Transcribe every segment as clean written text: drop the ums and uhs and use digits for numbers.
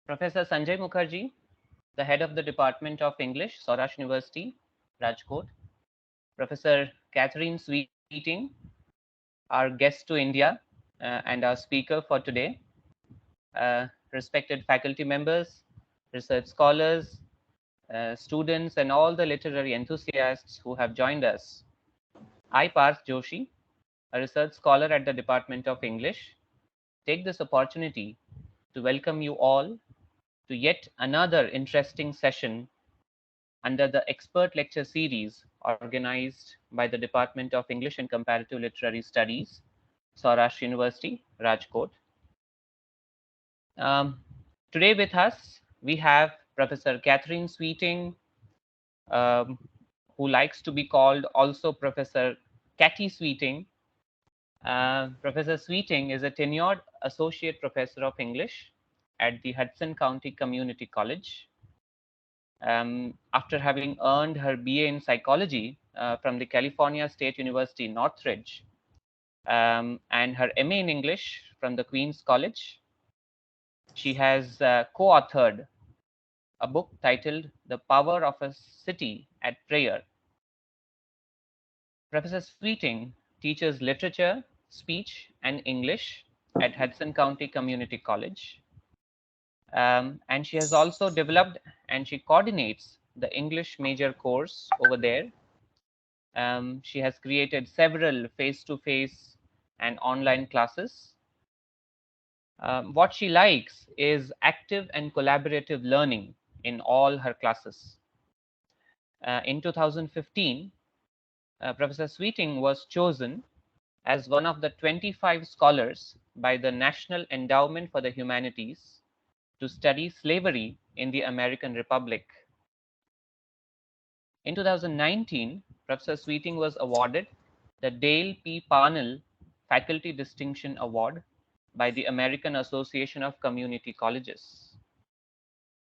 Professor Sanjay Mukherjee, the head of the Department of English, Saurashtra University, Rajkot. Professor Catherine Sweeting, our guest to India and our speaker for today. Respected faculty members, research scholars, students, and all the literary enthusiasts who have joined us. I, Parth Joshi, a research scholar at the Department of English, take this opportunity to welcome you all to yet another interesting session under the expert lecture series organized by the Department of English and Comparative Literary Studies, Saurashtra University, Rajkot. Today with us, we have Professor Catherine Sweeting, who likes to be called also Professor Catty Sweeting. Professor Sweeting is a tenured associate professor of English at the Hudson County Community College. After having earned her BA in psychology from the California State University Northridge and her MA in English from the Queen's College, she has co-authored a book titled The Power of a City at Prayer. Professor Sweeting teaches literature, speech, and English at Hudson County Community College. And she has also developed and she coordinates the English major course over there. She has created several face-to-face and online classes. What she likes is active and collaborative learning in all her classes. In 2015, Professor Sweeting was chosen as one of the 25 scholars by the National Endowment for the Humanities to study slavery in the American Republic. In 2019, Professor Sweeting was awarded the Dale P. Parnell Faculty Distinction Award by the American Association of Community Colleges.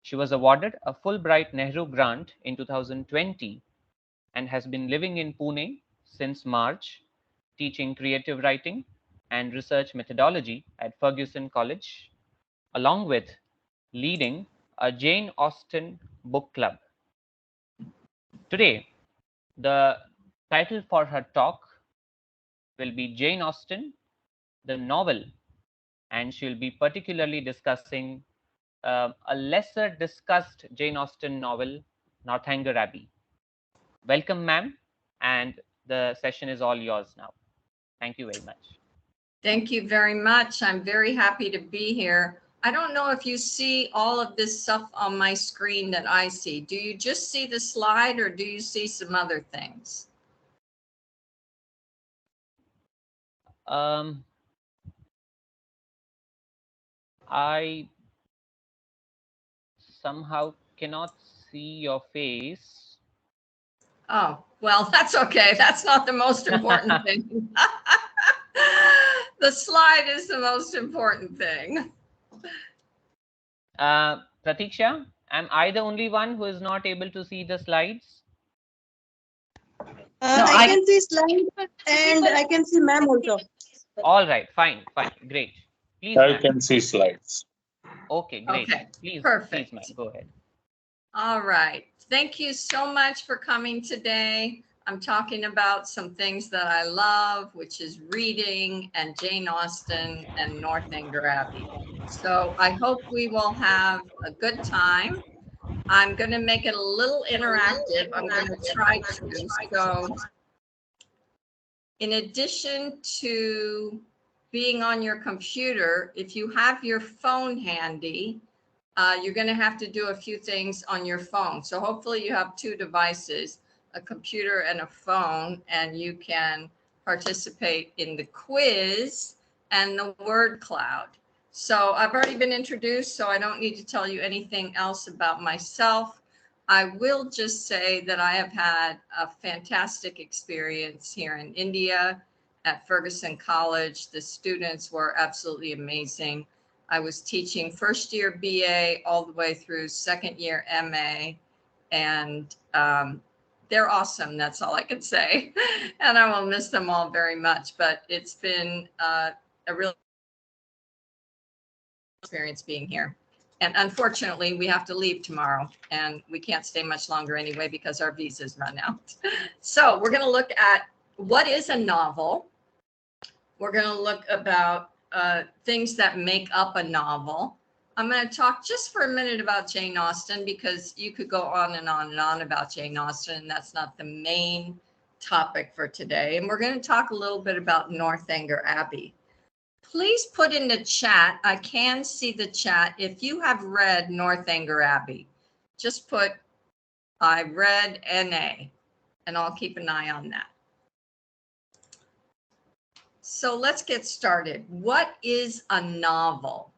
She was awarded a Fulbright-Nehru grant in 2020 and has been living in Pune since March, teaching creative writing and research methodology at Fergusson College, along with leading a Jane Austen Book Club. Today, the title for her talk will be Jane Austen, the novel, and she'll be particularly discussing a lesser discussed Jane Austen novel, Northanger Abbey. Welcome, ma'am, and the session is all yours now. Thank you very much. Thank you very much. I'm very happy to be here. I don't know if you see all of this stuff on my screen that I see. Do you just see the slide or do you see some other things? I somehow cannot see your face. Oh, well, that's okay. That's not the most important thing. The slide is the most important thing. Pratiksha, am I the only one who is not able to see the slides? No, I can see slides and I can see ma'am also. All right, fine, great. Please, I can see slides. Okay, great. Okay, please, perfect. Please, ma'am, go ahead. All right. Thank you so much for coming today. I'm talking about some things that I love, which is reading and Jane Austen and Northanger Abbey. So I hope we will have a good time. I'm going to make it a little interactive. I'm going to try to. So in addition to being on your computer, if you have your phone handy, you're going to have to do a few things on your phone. So hopefully you have two devices, a computer and a phone, and you can participate in the quiz and the word cloud. So I've already been introduced, so I don't need to tell you anything else about myself. I will just say that I have had a fantastic experience here in India at Fergusson College. The students were absolutely amazing. I was teaching first year BA all the way through second year MA, and they're awesome. That's all I can say. And I will miss them all very much, but it's been a real experience being here. And unfortunately, we have to leave tomorrow, and we can't stay much longer anyway because our visas run out. So we're going to look at what is a novel. We're going to look about things that make up a novel. I'm going to talk just for a minute about Jane Austen, because you could go on and on and on about Jane Austen, and that's not the main topic for today. And we're going to talk a little bit about Northanger Abbey. Please put in the chat, I can see the chat, if you have read Northanger Abbey. Just put, I read NA, and I'll keep an eye on that. So let's get started. What is a novel?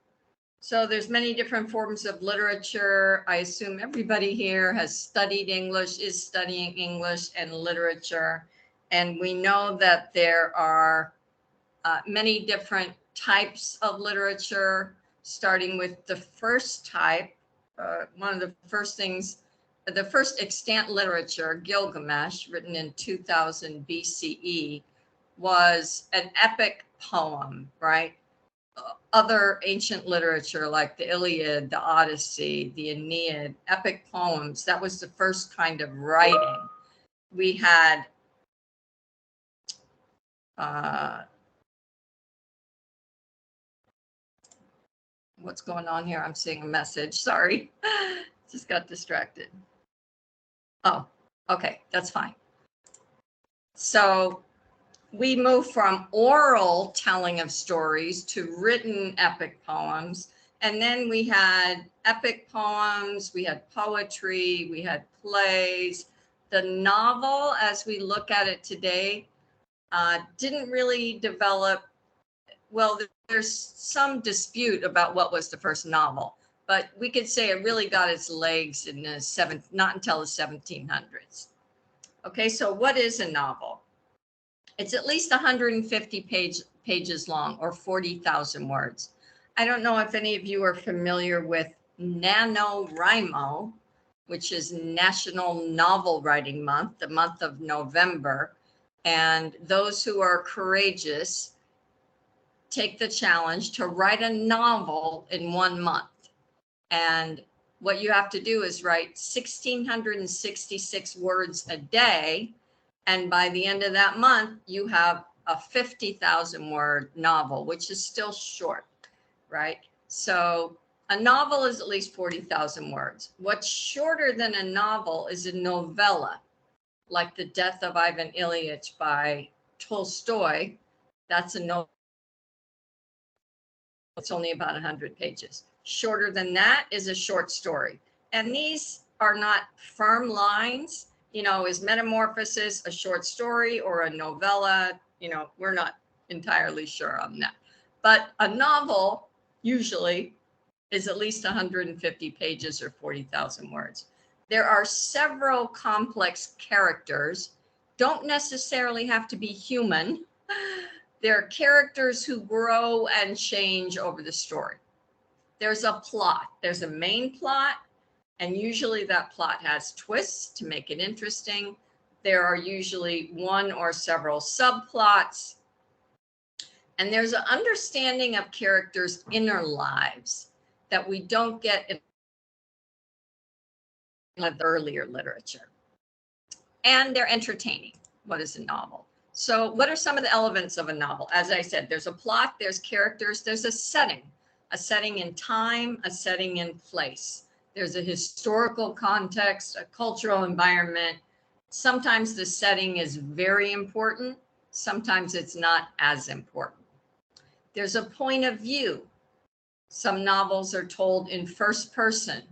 So there's many different forms of literature. I assume everybody here has studied English, is studying English and literature. And we know that there are many different types of literature, starting with the first type. One of the first things, the first extant literature, Gilgamesh, written in 2000 BCE, was an epic poem, right? Other ancient literature like the Iliad, the Odyssey, the Aeneid, epic poems, that was the first kind of writing. We had what's going on here? I'm seeing a message. Sorry, just got distracted. Oh, okay, that's fine. So we move from oral telling of stories to written epic poems. And then we had epic poems, we had poetry, we had plays. The novel, as we look at it today, didn't really develop. Well, there's some dispute about what was the first novel, but we could say it really got its legs in the not until the 1700s. Okay, so what is a novel? It's at least 150 pages long, or 40,000 words. I don't know if any of you are familiar with NaNoWriMo, which is National Novel Writing Month, the month of November. And those who are courageous take the challenge to write a novel in 1 month. And what you have to do is write 1,666 words a day. And by the end of that month, you have a 50,000 word novel, which is still short, right? So a novel is at least 40,000 words. What's shorter than a novel is a novella, like The Death of Ivan Ilyich by Tolstoy. That's a novel. It's only about 100 pages. Shorter than that is a short story. And these are not firm lines. You know, is Metamorphosis a short story or a novella? You know, we're not entirely sure on that. But a novel usually is at least 150 pages or 40,000 words. There are several complex characters, don't necessarily have to be human. They're characters who grow and change over the story. There's a plot. There's a main plot. And usually that plot has twists to make it interesting. There are usually one or several subplots. And there's an understanding of characters' inner lives that we don't get in the earlier literature. And they're entertaining. What is a novel? So what are some of the elements of a novel? As I said, there's a plot, there's characters, there's a setting in time, a setting in place. There's a historical context, a cultural environment. Sometimes the setting is very important. Sometimes it's not as important. There's a point of view. Some novels are told in first person.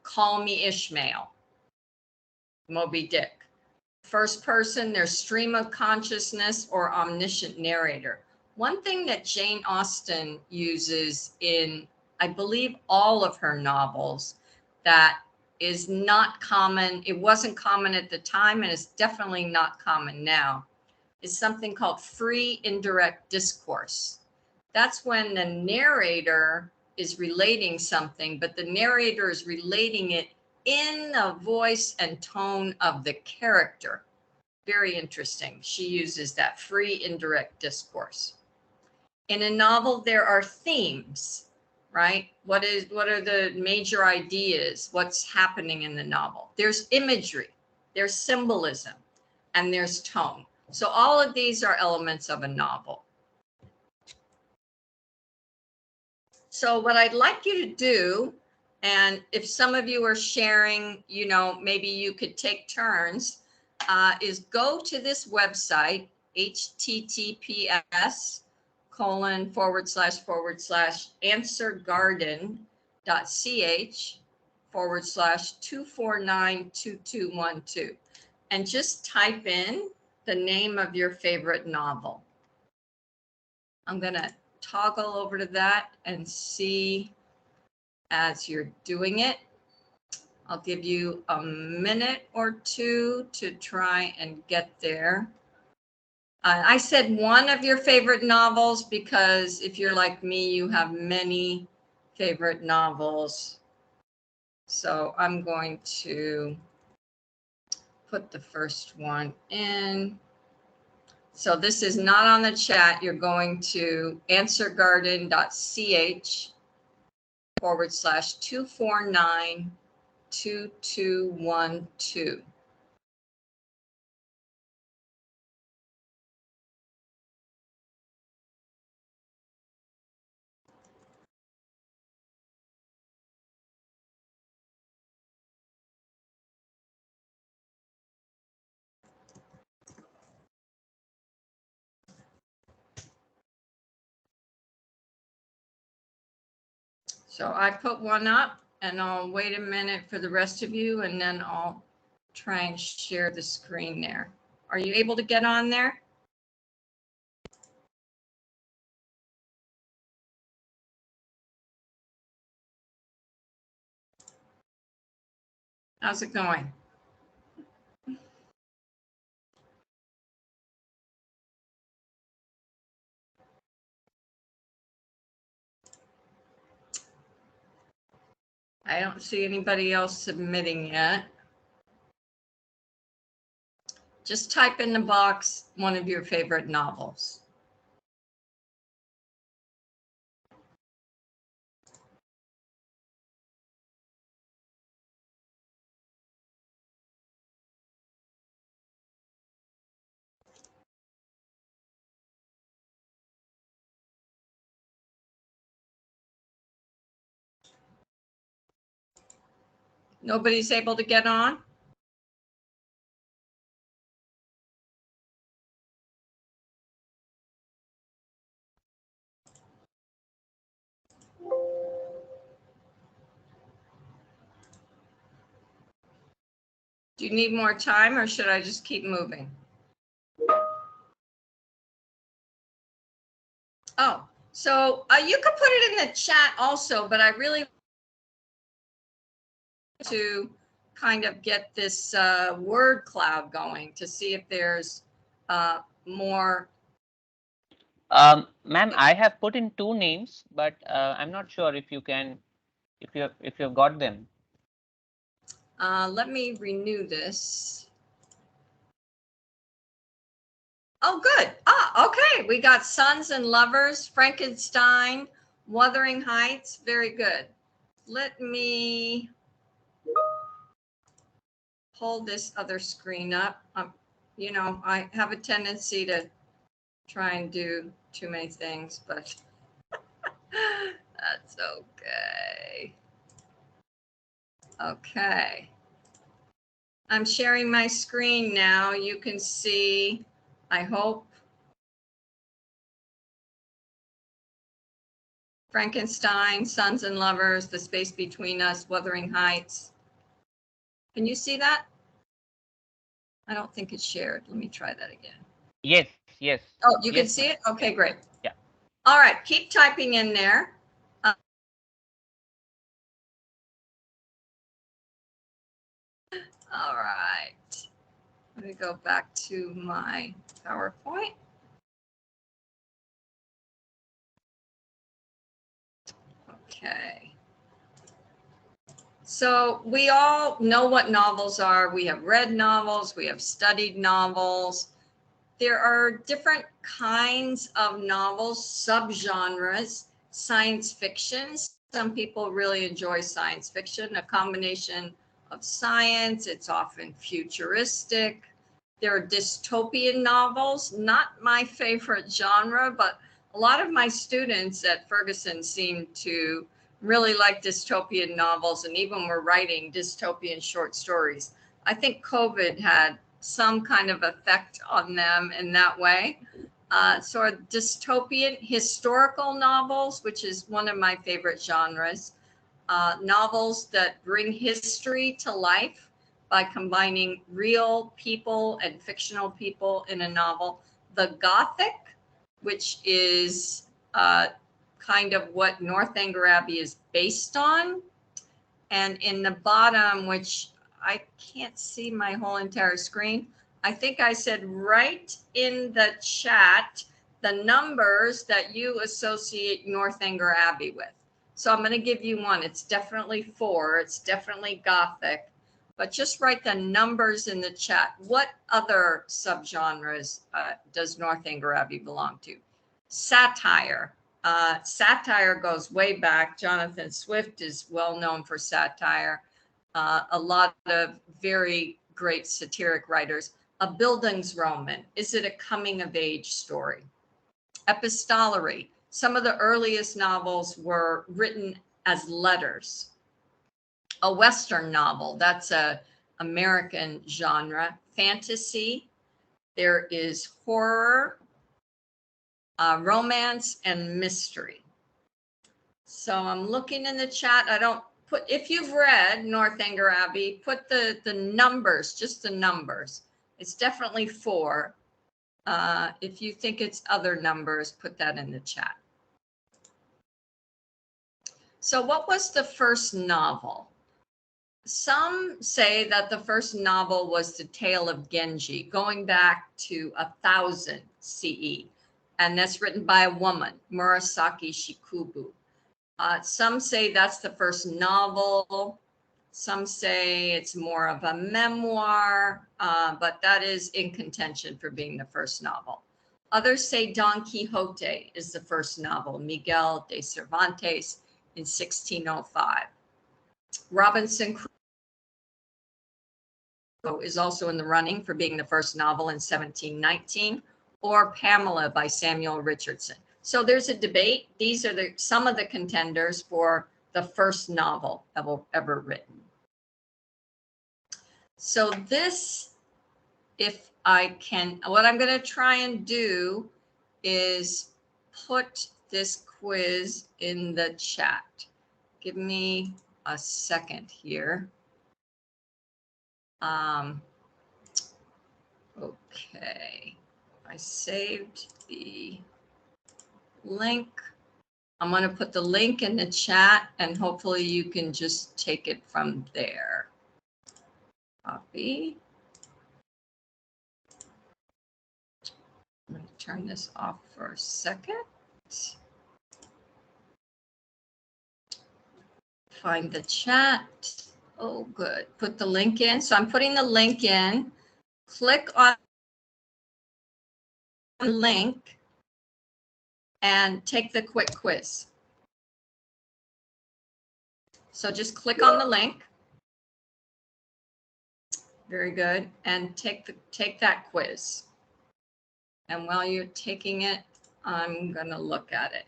Call Me Ishmael, Moby Dick. First person, there's stream of consciousness or omniscient narrator. One thing that Jane Austen uses in, I believe, all of her novels that is not common, it wasn't common at the time and it's definitely not common now, is something called free indirect discourse. That's when the narrator is relating something, but the narrator is relating it in the voice and tone of the character. Very interesting. She uses that free indirect discourse. In a novel, there are themes, right? What are the major ideas? What's happening in the novel? There's imagery, there's symbolism, and there's tone. So all of these are elements of a novel. So what I'd like you to do, and if some of you are sharing, you know, maybe you could take turns, is go to this website, https://answergarden.ch/2492212, and just type in the name of your favorite novel. I'm going to toggle over to that and see as you're doing it. I'll give you a minute or two to try and get there. I said one of your favorite novels because if you're like me, you have many favorite novels. So I'm going to put the first one in. So this is not on the chat. You're going to answergarden.ch/2492212. So I put one up and I'll wait a minute for the rest of you and then I'll try and share the screen there. Are you able to get on there? How's it going? I don't see anybody else submitting yet. Just type in the box one of your favorite novels. Nobody's able to get on? Do you need more time or should I just keep moving? Oh, so you could put it in the chat also, but I really to kind of get this word cloud going to see if there's more. Ma'am, I have put in 2 names, but I'm not sure if you can, if you've got them. Let me renew this. Oh, good. Ah, okay. We got Sons and Lovers, Frankenstein, Wuthering Heights. Very good. Let me pull this other screen up. You know, I have a tendency to try and do too many things, but that's okay. Okay. I'm sharing my screen now. You can see, I hope, Frankenstein, Sons and Lovers, The Space Between Us, Wuthering Heights. Can you see that? I don't think it's shared. Let me try that again. Yes, yes. Oh, you can Yes, see it? Okay, great. Yeah. All right, keep typing in there. All right. Let me go back to my PowerPoint. Okay. So we all know what novels are. We have read novels, we have studied novels. There are different kinds of novels, subgenres, science fiction. some people really enjoy science fiction, a combination of science. It's often futuristic. There are dystopian novels, not my favorite genre, but a lot of my students at Fergusson seem to really like dystopian novels and even were writing dystopian short stories. I think COVID had some kind of effect on them in that way. So dystopian historical novels, which is one of my favorite genres, novels that bring history to life by combining real people and fictional people in a novel. The Gothic, which is kind of what Northanger Abbey is based on. And in the bottom, which I can't see my whole entire screen, I think I said right in the chat, the numbers that you associate Northanger Abbey with. So I'm going to give you one. It's definitely 4. It's definitely Gothic, but just write the numbers in the chat. What other subgenres does Northanger Abbey belong to? Satire. Satire goes way back. Jonathan Swift is well known for satire. A lot of very great satiric writers. A Bildungsroman. Is it a coming of age story? Epistolary. Some of the earliest novels were written as letters. A Western novel, that's a American genre. Fantasy. There is horror, romance, and mystery. So I'm looking in the chat. I don't put, if you've read Northanger Abbey, put the numbers, just the numbers. It's definitely 4. If you think it's other numbers, put that in the chat. So what was the first novel? Some say that the first novel was The Tale of Genji, going back to 1000 CE. And that's written by a woman, Murasaki Shikubu. Some say that's the first novel. Some say it's more of a memoir, but that is in contention for being the first novel. Others say Don Quixote is the first novel, Miguel de Cervantes in 1605. Robinson Crusoe is also in the running for being the first novel in 1719, or Pamela by Samuel Richardson. So there's a debate. These are some of the contenders for the first novel ever written. So this, if I can, what I'm going to try and do is put this quiz in the chat. Give me a second here. Okay, I saved the link. I'm going to put the link in the chat and hopefully you can just take it from there. Copy. I'm going to turn this off for a second. Find the chat. Oh, good. Put the link in. So I'm putting the link in. Click on the link and take the quick quiz. So just click on the link. Very good. And take that quiz. And while you're taking it, I'm going to look at it.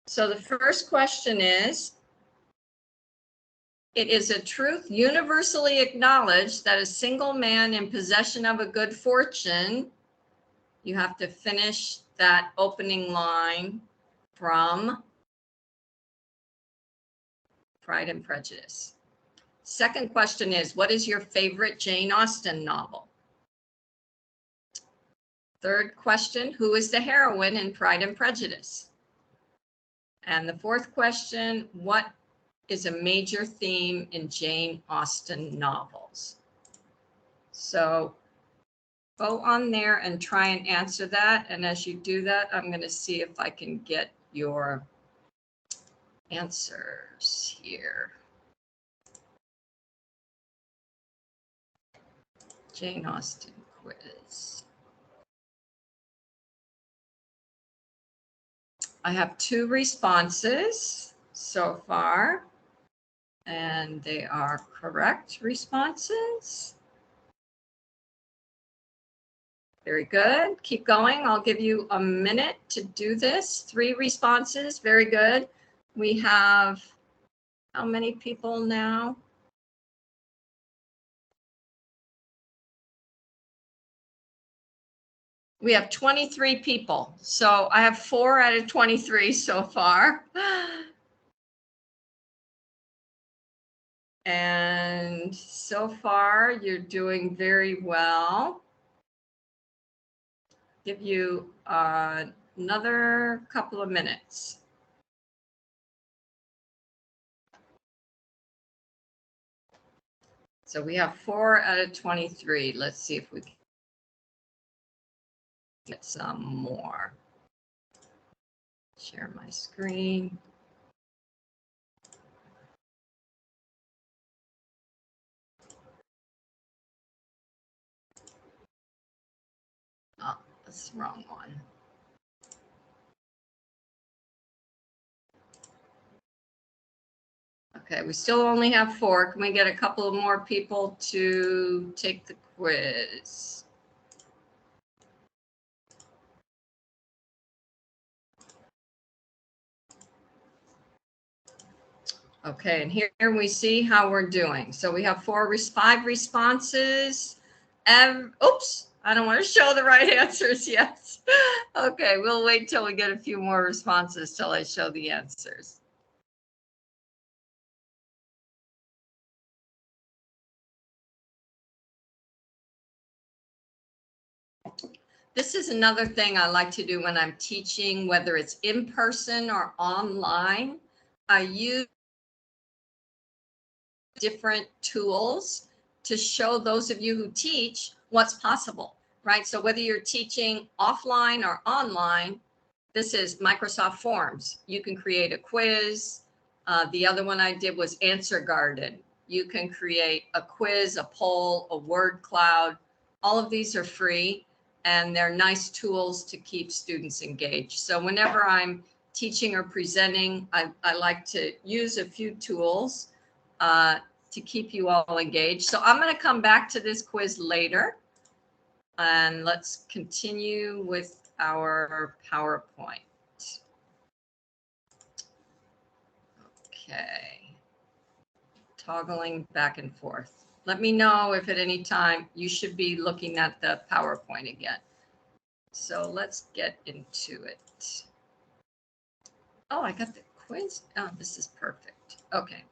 So the first question is, it is a truth universally acknowledged that a single man in possession of a good fortune, you have to finish that opening line from Pride and Prejudice. Second question is, what is your favorite Jane Austen novel? Third question, who is the heroine in Pride and Prejudice? And the fourth question, what is a major theme in Jane Austen novels? So go on there and try and answer that. And as you do that, I'm going to see if I can get your answers here. Jane Austen quiz. I have 2 responses. so far. And they are correct responses. Very good. Keep going. I'll give you a minute to do this. 3 responses. Very good. We have how many people now? We have 23 people. So I have 4 out of 23 so far. And so far, you're doing very well. Give you another couple of minutes. So we have 4 out of 23. Let's see if we can get some more. Share my screen. Oh, that's the wrong one. Okay, we still only have 4. Can we get a couple of more people to take the quiz? Okay, and here we see how we're doing. So we have 5 responses. Oops, I don't want to show the right answers yet. Okay, we'll wait till we get a few more responses till I show the answers. This is another thing I like to do when I'm teaching, whether it's in person or online. I use different tools to show those of you who teach what's possible, right? So whether you're teaching offline or online, this is Microsoft Forms. You can create a quiz. The other one I did was Answer Garden. You can create a quiz, a poll, a word cloud. All of these are free, and they're nice tools to keep students engaged. So whenever I'm teaching or presenting, I like to use a few tools to keep you all engaged. So I'm going to come back to this quiz later, and let's continue with our PowerPoint. Okay, toggling back and forth. Let me know if at any time you should be looking at the PowerPoint again. So let's get into it. Oh, I got the quiz. Oh, this is perfect. Okay.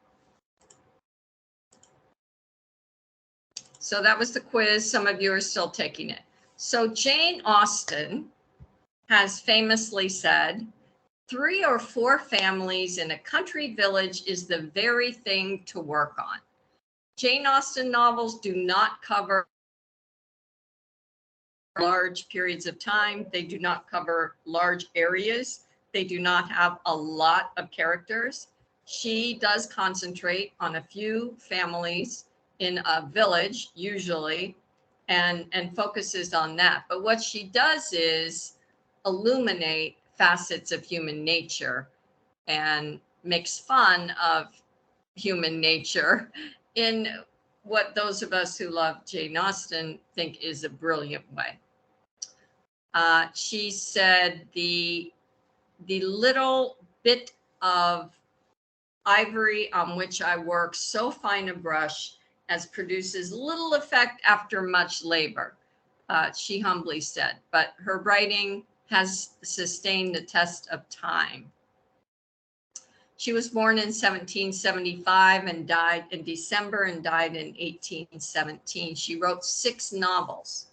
So that was the quiz. Some of you are still taking it. So Jane Austen has famously said, 3 or 4 families in a country village is the very thing to work on. Jane Austen novels do not cover large periods of time. They do not cover large areas. They do not have a lot of characters. She does concentrate on a few families in a village, usually, and focuses on that. But what she does is illuminate facets of human nature and makes fun of human nature in what those of us who love Jane Austen think is a brilliant way. She said the little bit of ivory on which I work so fine a brush as produces little effect after much labor, she humbly said, but her writing has sustained the test of time. She was born in 1775 and died in December and died in 1817. She wrote 6 novels: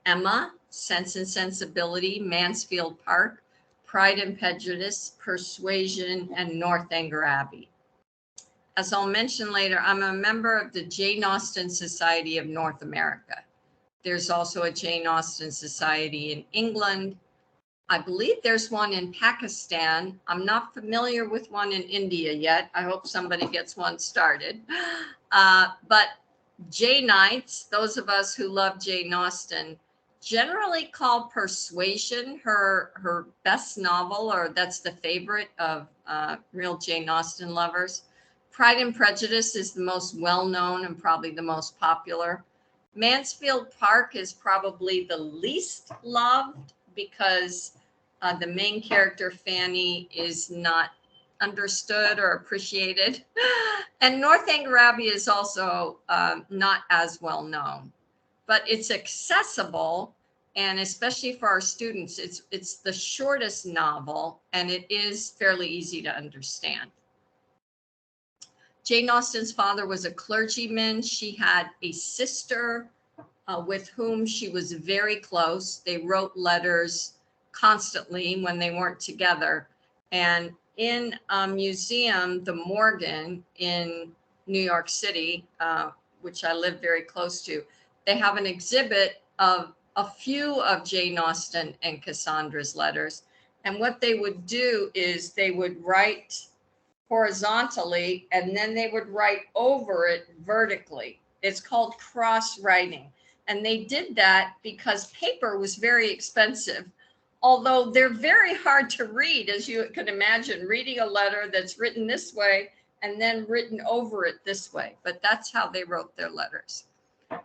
Emma, Sense and Sensibility, Mansfield Park, Pride and Prejudice, Persuasion, and Northanger Abbey. As I'll mention later, I'm a member of the Jane Austen Society of North America. There's also a Jane Austen Society in England. I believe there's one in Pakistan. I'm not familiar with one in India yet. I hope somebody gets one started. But Janeites, those of us who love Jane Austen, generally call Persuasion her best novel, or that's the favorite of real Jane Austen lovers. Pride and Prejudice is the most well-known and probably the most popular. Mansfield Park is probably the least loved because the main character, Fanny, is not understood or appreciated. And Northanger Abbey is also not as well known, but it's accessible. And especially for our students, it's the shortest novel and it is fairly easy to understand. Jane Austen's father was a clergyman. She had a sister with whom she was very close. They wrote letters constantly when they weren't together. And in a museum, the Morgan in New York City, which I live very close to, they have an exhibit of a few of Jane Austen and Cassandra's letters. And what they would do is they would write horizontally and then they would write over it vertically. It's called cross writing. And they did that because paper was very expensive, although they're very hard to read, as you can imagine, reading a letter that's written this way and then written over it this way. But that's how they wrote their letters.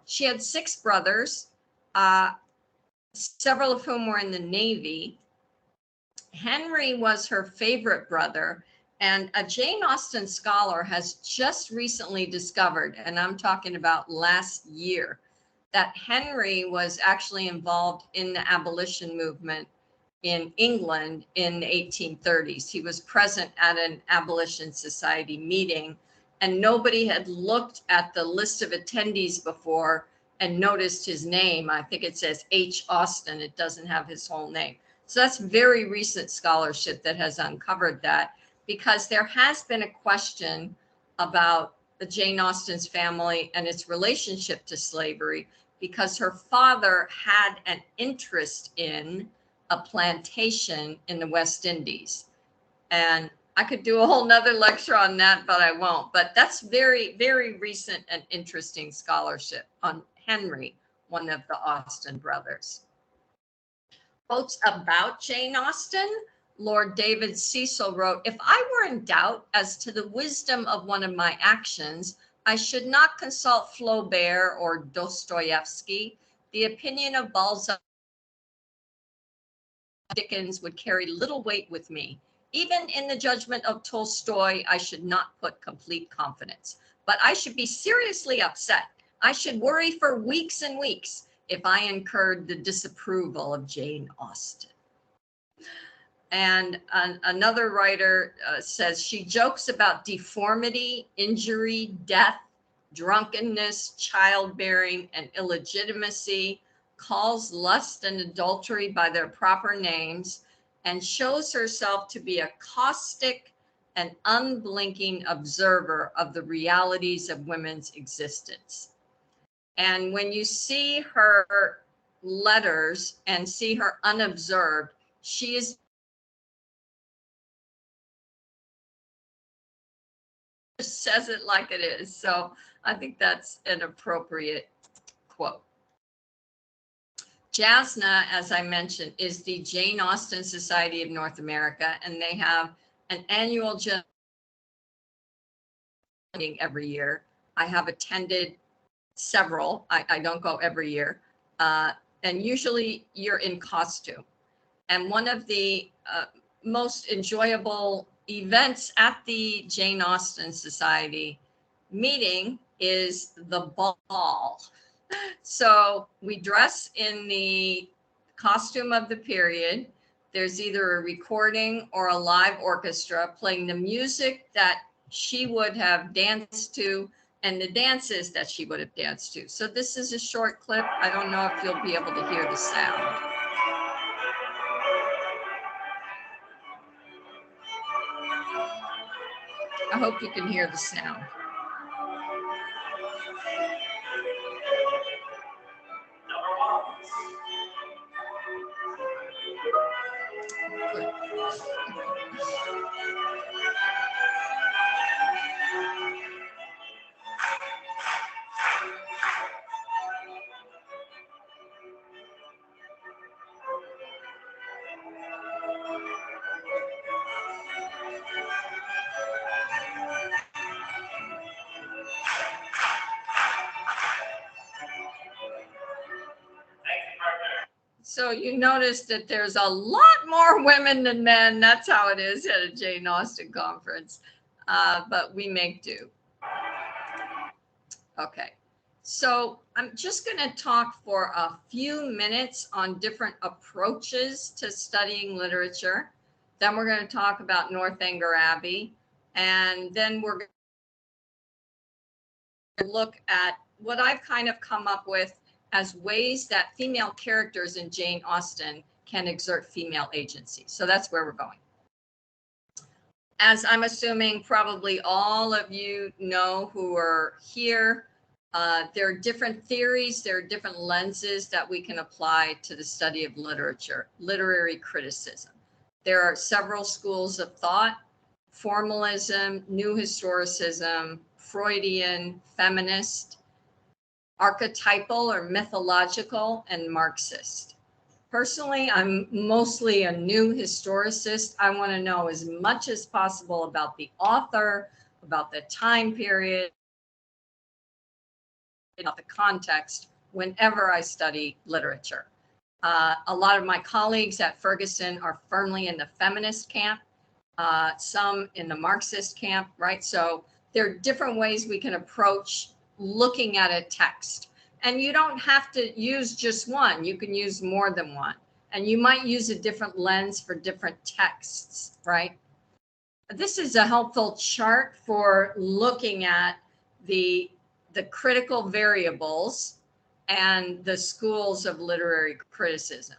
She had 6 brothers, several of whom were in the Navy. Henry was her favorite brother, and a Jane Austen scholar has just recently discovered, and I'm talking about last year, that Henry was actually involved in the abolition movement in England in the 1830s. He was present at an abolition society meeting, and nobody had looked at the list of attendees before and noticed his name. I think it says H. Austen. It doesn't have his whole name. So that's very recent scholarship that has uncovered that, because there has been a question about the Jane Austen's family and its relationship to slavery, because her father had an interest in a plantation in the West Indies. And I could do a whole nother lecture on that, but I won't. But that's very, very recent and interesting scholarship on Henry, one of the Austen brothers. Quotes about Jane Austen. Lord David Cecil wrote, "If I were in doubt as to the wisdom of one of my actions, I should not consult Flaubert or Dostoevsky. The opinion of Balzac, Dickens would carry little weight with me. Even in the judgment of Tolstoy, I should not put complete confidence. But I should be seriously upset. I should worry for weeks and weeks if I incurred the disapproval of Jane Austen." And another writer says she jokes about deformity, injury, death, drunkenness, childbearing, and illegitimacy, calls lust and adultery by their proper names, and shows herself to be a caustic and unblinking observer of the realities of women's existence. And when you see her letters and see her unobserved, she is says it like it is. So I think that's an appropriate quote. JASNA, as I mentioned, is the Jane Austen Society of North America, and they have an annual general meeting every year. I have attended several. I don't go every year. And usually you're in costume. And one of the most enjoyable events at the Jane Austen Society meeting is the ball. So we dress in the costume of the period. There's either a recording or a live orchestra playing the music that she would have danced to and the dances that she would have danced to. So this is a short clip. I don't know if you'll be able to hear the sound. I hope you can hear the sound. So you notice that there's a lot more women than men. That's how it is at a Jane Austen conference, but we make do. Okay, so I'm just going to talk for a few minutes on different approaches to studying literature. Then we're going to talk about Northanger Abbey, and then we're going to look at what I've kind of come up with as ways that female characters in Jane Austen can exert female agency. So that's where we're going. As I'm assuming probably all of you know who are here, there are different theories, there are different lenses that we can apply to the study of literature, literary criticism. There are several schools of thought: formalism, new historicism, Freudian, feminist, archetypal or mythological, and Marxist. Personally, I'm mostly a new historicist. I want to know as much as possible about the author, about the time period, about the context whenever I study literature. A lot of my colleagues at Fergusson are firmly in the feminist camp, some in the Marxist camp, right? So there are different ways we can approach looking at a text. And you don't have to use just one. You can use more than one. And you might use a different lens for different texts, right? This is a helpful chart for looking at the critical variables and the schools of literary criticism.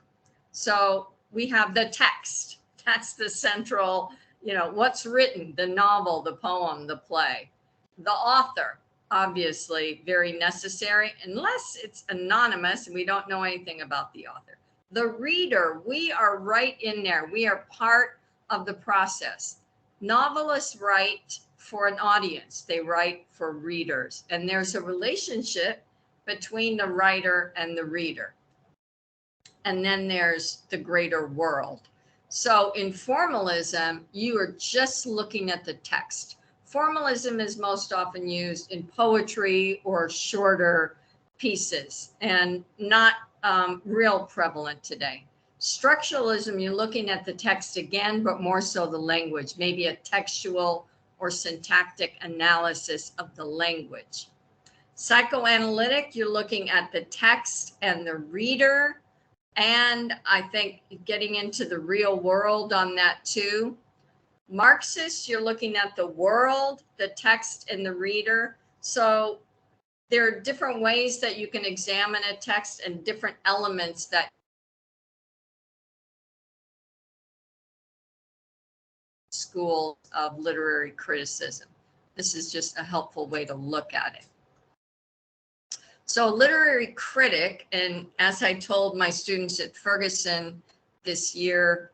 So we have the text. That's the central, what's written, the novel, the poem, the play. The author, obviously very necessary, unless it's anonymous and we don't know anything about the author. The reader, we are right in there. We are part of the process. Novelists write for an audience. They write for readers. And there's a relationship between the writer and the reader. And then there's the greater world. So in formalism, you are just looking at the text. Formalism is most often used in poetry or shorter pieces and not real prevalent today. Structuralism, you're looking at the text again, but more so the language, maybe a textual or syntactic analysis of the language. Psychoanalytic, you're looking at the text and the reader, and I think getting into the real world on that too. Marxist, you're looking at the world, the text, and the reader. So there are different ways that you can examine a text and different elements that schools of literary criticism. This is just a helpful way to look at it. So literary critic, and as I told my students at Fergusson this year,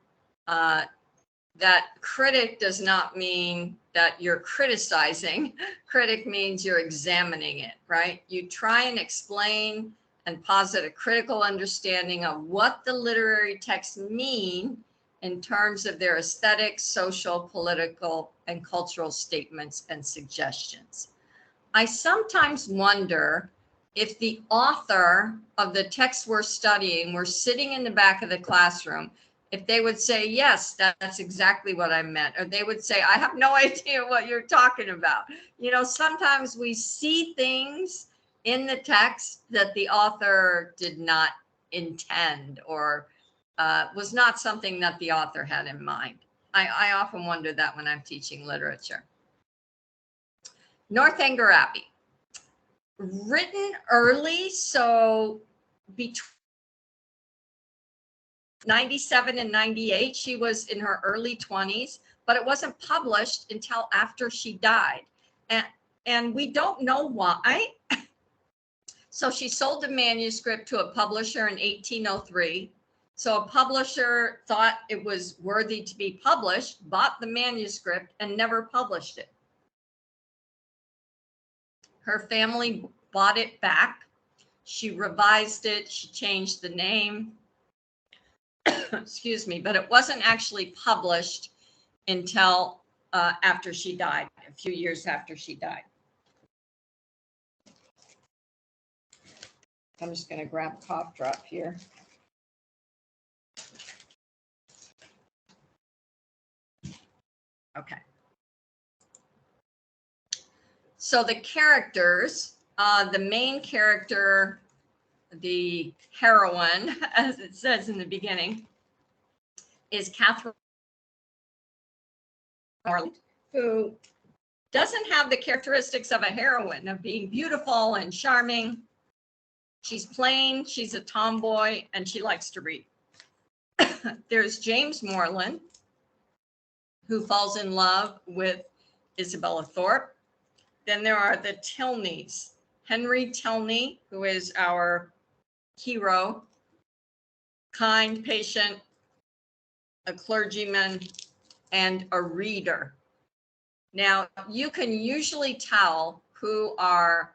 that critic does not mean that you're criticizing. Critic means you're examining it, right? You try and explain and posit a critical understanding of what the literary texts mean in terms of their aesthetic, social, political, and cultural statements and suggestions. I sometimes wonder if the author of the text we're studying were sitting in the back of the classroom, if they would say, yes, that's exactly what I meant, or they would say, I have no idea what you're talking about. Sometimes we see things in the text that the author did not intend or was not something that the author had in mind. I often wonder that when I'm teaching literature. Northanger Abbey. Written early, so between 97 and 98, she was in her early 20s, but it wasn't published until after she died. And we don't know why. So she sold the manuscript to a publisher in 1803. So a publisher thought it was worthy to be published, bought the manuscript, and never published it. Her family bought it back. She revised it. She changed the name. Excuse me, but it wasn't actually published until after she died, a few years after she died. I'm just going to grab a cough drop here. Okay. So the characters, the main character, the heroine, as it says in the beginning, is Catherine Morland, who doesn't have the characteristics of a heroine, of being beautiful and charming. She's plain, she's a tomboy, and she likes to read. There's James Morland, who falls in love with Isabella Thorpe. Then there are the Tilneys. Henry Tilney, who is our hero, kind, patient, a clergyman, and a reader. Now, you can usually tell who are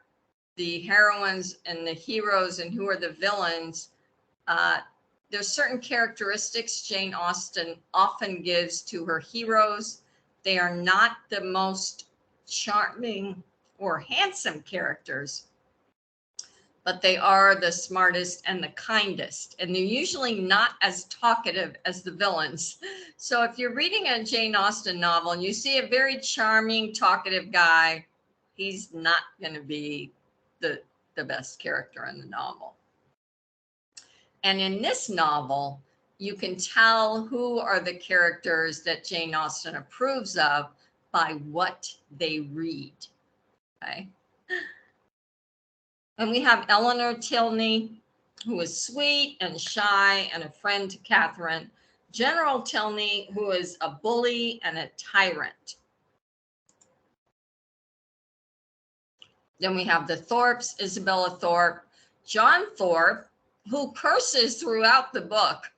the heroines and the heroes and who are the villains. There's certain characteristics Jane Austen often gives to her heroes. They are not the most charming or handsome characters, but they are the smartest and the kindest. And they're usually not as talkative as the villains. So if you're reading a Jane Austen novel and you see a very charming, talkative guy, he's not going to be the best character in the novel. And in this novel, you can tell who are the characters that Jane Austen approves of by what they read. Okay. And we have Eleanor Tilney, who is sweet and shy and a friend to Catherine. General Tilney, who is a bully and a tyrant. Then we have the Thorpes, Isabella Thorpe, John Thorpe, who curses throughout the book.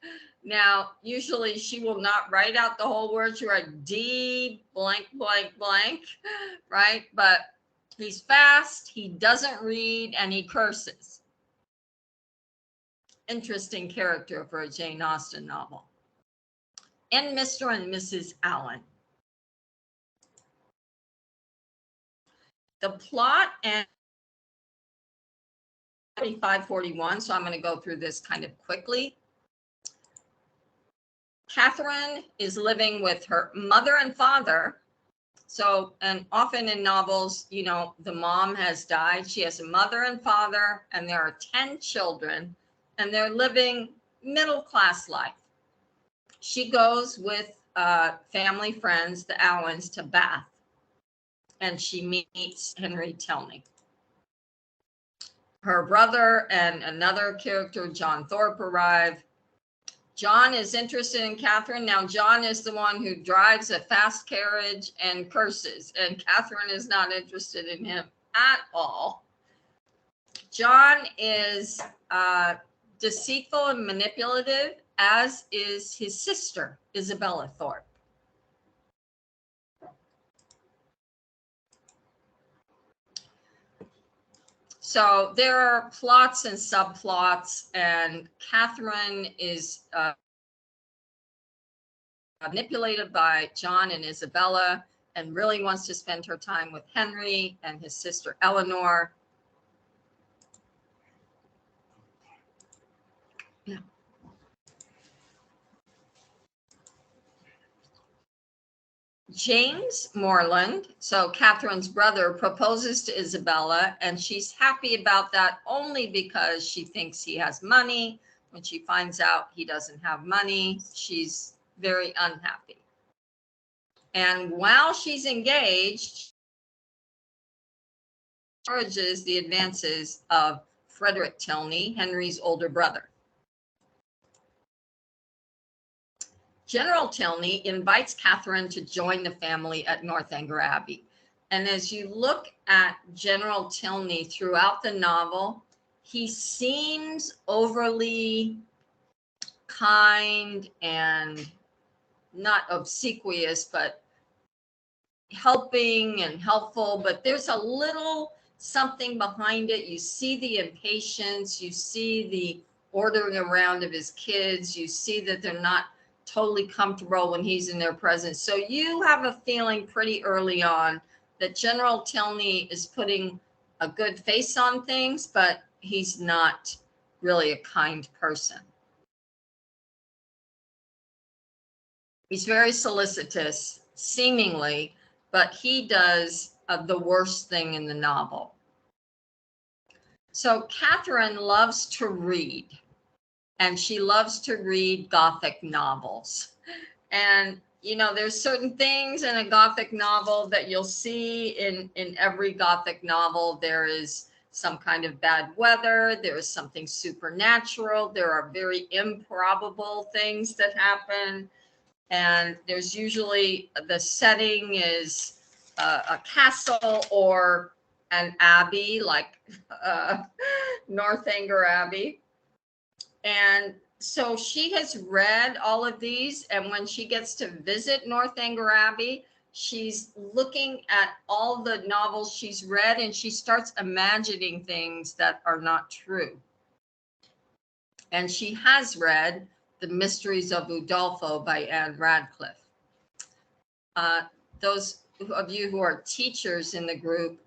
Now, usually she will not write out the whole word. She writes D blank, blank, blank, right? But he's fast, he doesn't read, and he curses. Interesting character for a Jane Austen novel. And Mr. and Mrs. Allen. The plot and 541, so I'm going to go through this kind of quickly. Catherine is living with her mother and father. So, and often in novels, you know, the mom has died. She has a mother and father, and there are 10 children, and they're living middle-class life. She goes with family friends, the Allens, to Bath, and she meets Henry Tilney. Her brother and another character, John Thorpe, arrive. John is interested in Catherine. Now, John is the one who drives a fast carriage and curses, and Catherine is not interested in him at all. John is deceitful and manipulative, as is his sister, Isabella Thorpe. So there are plots and subplots, and Catherine is manipulated by John and Isabella and really wants to spend her time with Henry and his sister Eleanor. Yeah. James Morland, so Catherine's brother, proposes to Isabella, and she's happy about that only because she thinks he has money. When she finds out he doesn't have money, she's very unhappy. And while she's engaged, she encourages the advances of Frederick Tilney, Henry's older brother. General Tilney invites Catherine to join the family at Northanger Abbey. And as you look at General Tilney throughout the novel, he seems overly kind and not obsequious, but helping and helpful. But there's a little something behind it. You see the impatience, you see the ordering around of his kids, you see that they're not totally comfortable when he's in their presence. So you have a feeling pretty early on that General Tilney is putting a good face on things, but he's not really a kind person. He's very solicitous seemingly, but he does the worst thing in the novel. So Catherine loves to read, and she loves to read Gothic novels. And, you know, there's certain things in a Gothic novel that you'll see in every Gothic novel. There is some kind of bad weather. There is something supernatural. There are very improbable things that happen. And there's usually, the setting is a castle or an abbey, like Northanger Abbey. And so she has read all of these, and when she gets to visit Northanger Abbey, she's looking at all the novels she's read, and she starts imagining things that are not true. And she has read The Mysteries of Udolpho by Anne Radcliffe. Those of you who are teachers in the group,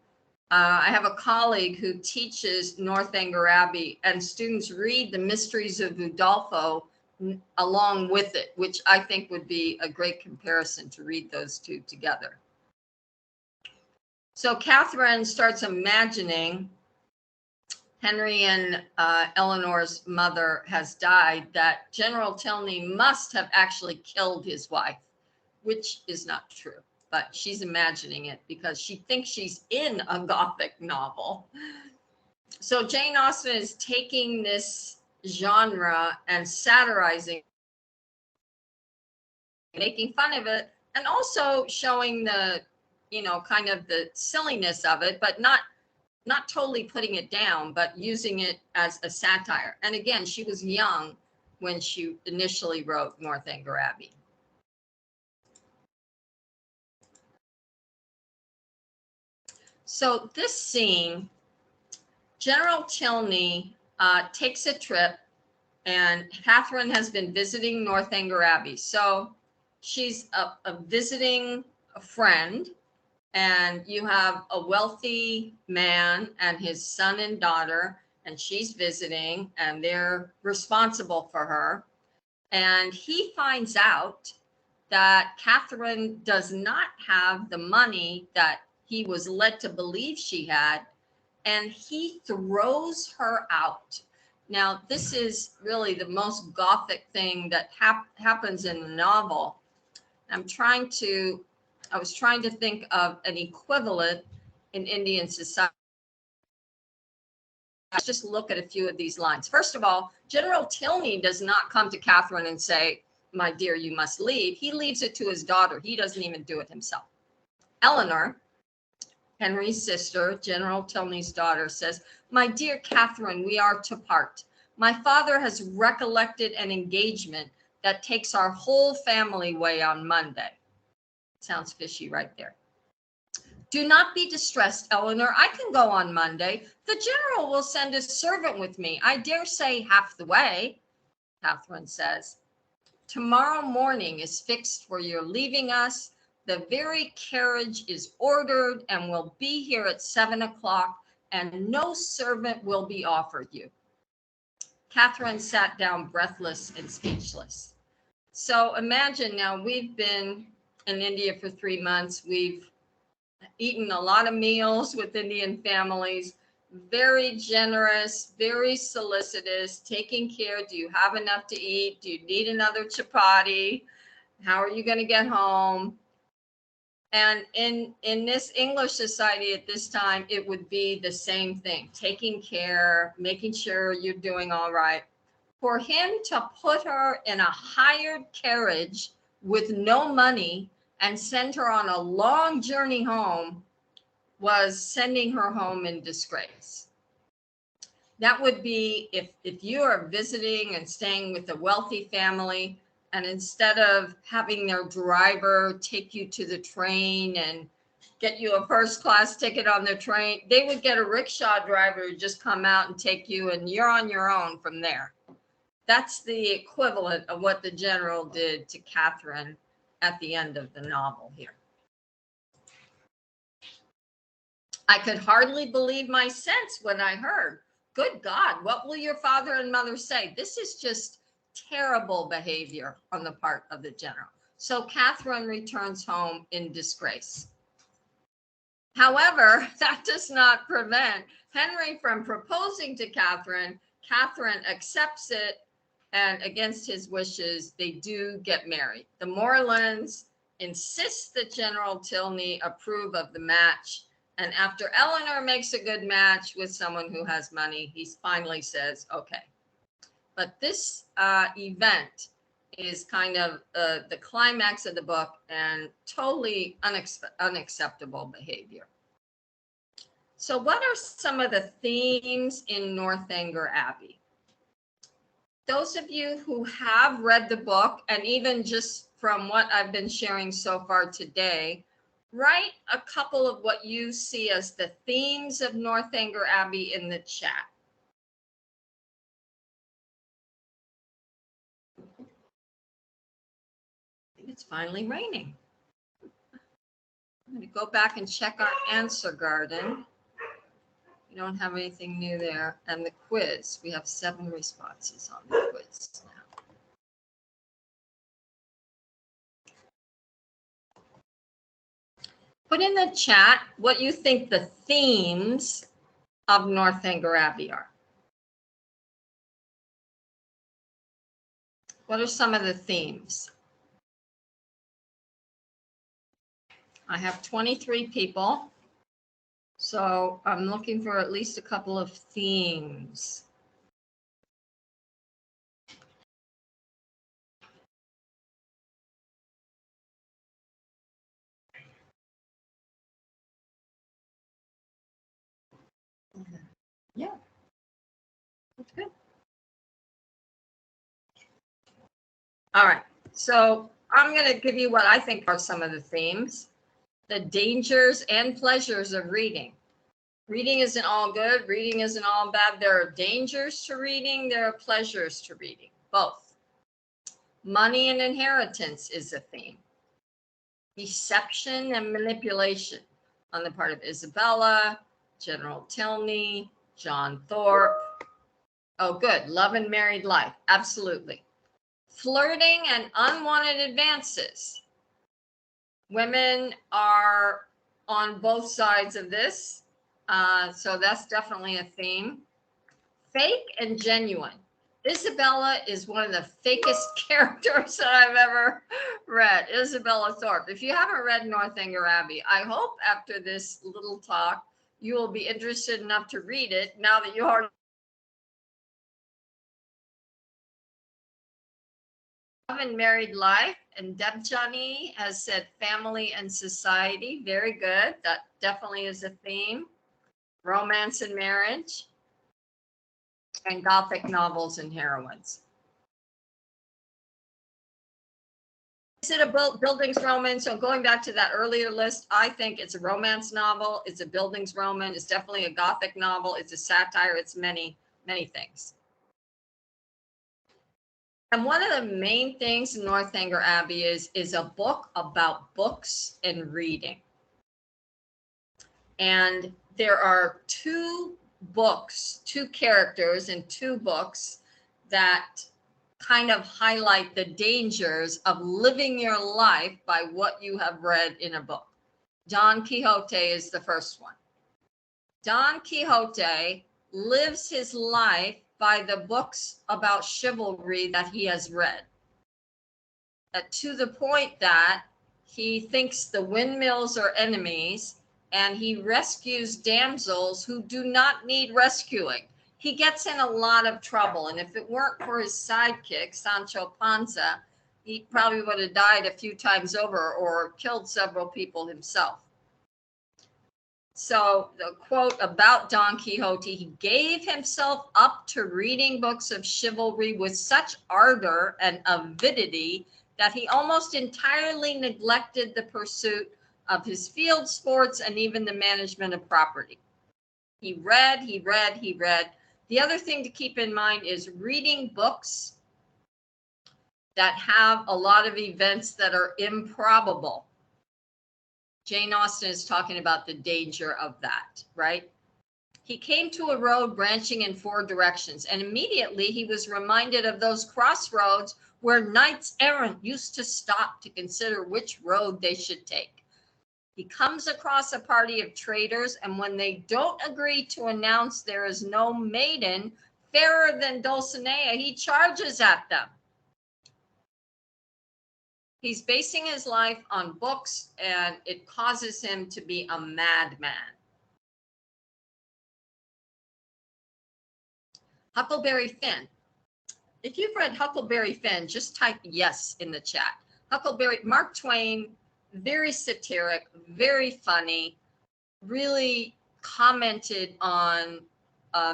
I have a colleague who teaches Northanger Abbey, and students read The Mysteries of Udolpho along with it, which I think would be a great comparison to read those two together. So Catherine starts imagining Henry and Eleanor's mother has died, that General Tilney must have actually killed his wife, which is not true. But she's imagining it because she thinks she's in a Gothic novel. So Jane Austen is taking this genre and satirizing, making fun of it, and also showing the, you know, kind of the silliness of it, but not totally putting it down, but using it as a satire. And again, she was young when she initially wrote Northanger Abbey. So this scene, General Tilney takes a trip, and Catherine has been visiting Northanger Abbey. So she's visiting a friend, and you have a wealthy man and his son and daughter, and she's visiting, and they're responsible for her. And he finds out that Catherine does not have the money that he was led to believe she had, and he throws her out. Now, this is really the most Gothic thing that happens in the novel. I was trying to think of an equivalent in Indian society. Let's just look at a few of these lines. First of all, General Tilney does not come to Catherine and say, "My dear, you must leave." He leaves it to his daughter. He doesn't even do it himself. Eleanor, Henry's sister, General Tilney's daughter, says, "My dear Catherine, we are to part. My father has recollected an engagement that takes our whole family away on Monday." Sounds fishy right there. "Do not be distressed, Eleanor. I can go on Monday. The general will send a servant with me. I dare say half the way." Catherine says, "Tomorrow morning is fixed for your leaving us. The very carriage is ordered and will be here at 7 o'clock, and no servant will be offered you." Catherine sat down breathless and speechless. So imagine now, we've been in India for 3 months. We've eaten a lot of meals with Indian families, very generous, very solicitous, taking care. Do you have enough to eat? Do you need another chapati? How are you going to get home? And in this English society at this time, it would be the same thing, taking care, making sure you're doing all right. For him to put her in a hired carriage with no money and send her on a long journey home was sending her home in disgrace. That would be if you are visiting and staying with a wealthy family, and instead of having their driver take you to the train and get you a first class ticket on the train, they would get a rickshaw driver who just come out and take you, and you're on your own from there. That's the equivalent of what the general did to Catherine at the end of the novel here. I could hardly believe my sense when I heard, "Good God, what will your father and mother say?" This is just terrible behavior on the part of the general. So Catherine returns home in disgrace. However, that does not prevent Henry from proposing to Catherine. Catherine accepts it, and against his wishes, they do get married. The Morlands insist that General Tilney approve of the match. And after Eleanor makes a good match with someone who has money, he finally says, okay. But this event is kind of the climax of the book and totally unacceptable behavior. So what are some of the themes in Northanger Abbey? Those of you who have read the book, and even just from what I've been sharing so far today, write a couple of what you see as the themes of Northanger Abbey in the chat. It's finally raining. I'm going to go back and check our answer garden. We don't have anything new there. And the quiz, we have 7 responses on the quiz now. Put in the chat what you think the themes of Northanger Abbey are. What are some of the themes? I have 23 people, so I'm looking for at least a couple of themes. Yeah, that's good. All right, so I'm going to give you what I think are some of the themes. The dangers and pleasures of reading. Reading isn't all good. Reading isn't all bad. There are dangers to reading. There are pleasures to reading, both. Money and inheritance is a theme. Deception and manipulation on the part of Isabella, General Tilney, John Thorpe. Oh, good. Love and married life. Absolutely. Flirting and unwanted advances. Women are on both sides of this, so that's definitely a theme. Fake and genuine. Isabella is one of the fakest characters that I've ever read, Isabella Thorpe. If you haven't read Northanger Abbey, I hope after this little talk, you will be interested enough to read it now that you already Love and Married Life, and Debjani has said family and society. Very good. That definitely is a theme. Romance and marriage, and Gothic novels and heroines. Is it a buildings romance? So going back to that earlier list, I think it's a romance novel. It's a buildings romance. It's definitely a Gothic novel. It's a satire. It's many, many things. And one of the main things in Northanger Abbey is a book about books and reading. And there are 2 books, 2 characters in 2 books that kind of highlight the dangers of living your life by what you have read in a book. Don Quixote is the first one. Don Quixote lives his life by the books about chivalry that he has read. To the point that he thinks the windmills are enemies, and he rescues damsels who do not need rescuing. He gets in a lot of trouble, and if it weren't for his sidekick, Sancho Panza, he probably would have died a few times over or killed several people himself. So the quote about Don Quixote, he gave himself up to reading books of chivalry with such ardor and avidity that he almost entirely neglected the pursuit of his field sports and even the management of property. He read. The other thing to keep in mind is reading books that have a lot of events that are improbable. Jane Austen is talking about the danger of that, right? He came to a road branching in 4 directions, and immediately he was reminded of those crossroads where knights errant used to stop to consider which road they should take. He comes across a party of traders, and when they don't agree to announce there is no maiden fairer than Dulcinea, he charges at them. He's basing his life on books, and it causes him to be a madman. Huckleberry Finn. If you've read Huckleberry Finn, just type yes in the chat. Huckleberry, Mark Twain, very satiric, very funny, really commented on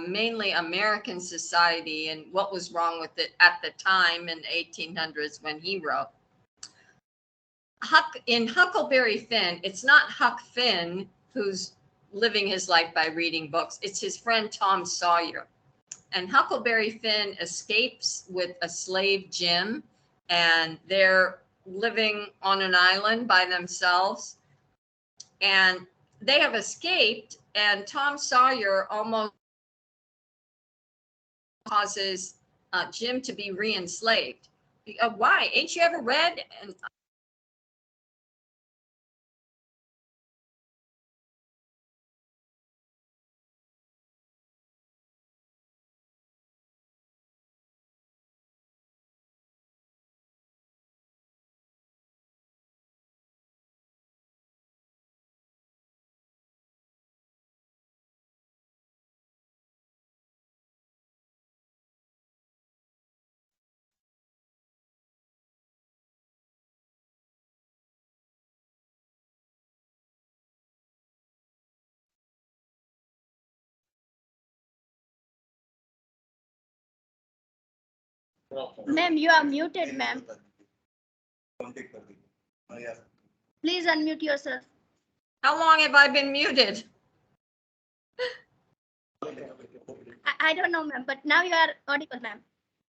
mainly American society and what was wrong with it at the time in the 1800s when he wrote. In Huckleberry Finn, it's not Huck Finn who's living his life by reading books. It's his friend Tom Sawyer. And Huckleberry Finn escapes with a slave, Jim, and they're living on an island by themselves. And they have escaped, and Tom Sawyer almost causes Jim to be re-enslaved. Why? Ain't you ever read? And Ma'am, you are muted, ma'am. Please unmute yourself. how long have I been muted? I don't know, ma'am, but now you are audible, ma'am.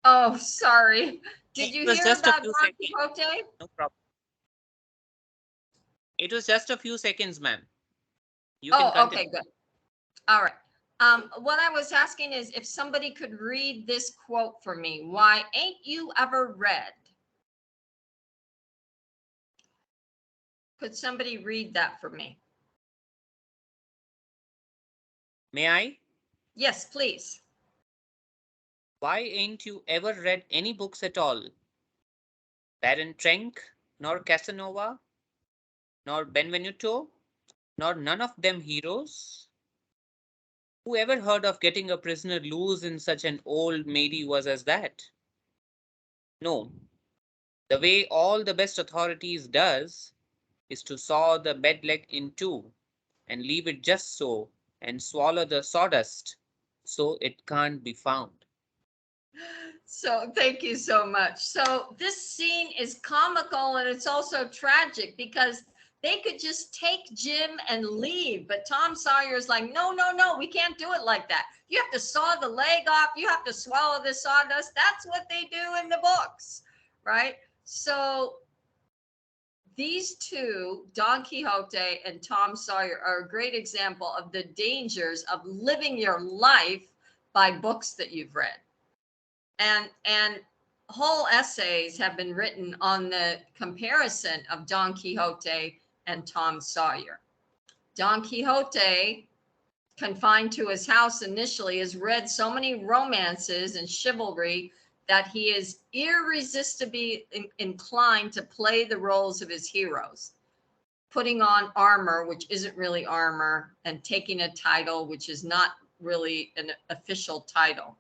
Oh, sorry. Did you It was hear just a about few Don seconds. Quixote? No problem. It was just a few seconds, ma'am. You can Oh, continue. okay, good. All right. What I was asking is if somebody could read this quote for me. Why ain't you ever read? Could somebody read that for me? May I? Yes, please. Why ain't you ever read any books at all? Baron Trenck, nor Casanova, nor Benvenuto, nor none of them heroes? Who ever heard of getting a prisoner loose in such an old maidy was as that? No. The way all the best authorities does is to saw the bed leg in two and leave it just so and swallow the sawdust so it can't be found. So thank you so much. So this scene is comical and it's also tragic because they could just take Jim and leave, but Tom Sawyer's like, no, no, no, we can't do it like that. You have to saw the leg off. You have to swallow the sawdust. That's what they do in the books, right? So these two, Don Quixote and Tom Sawyer, are a great example of the dangers of living your life by books that you've read. And whole essays have been written on the comparison of Don Quixote and Tom Sawyer. Don Quixote, confined to his house initially, has read so many romances and chivalry that he is irresistibly inclined to play the roles of his heroes, putting on armor, which isn't really armor, and taking a title, which is not really an official title.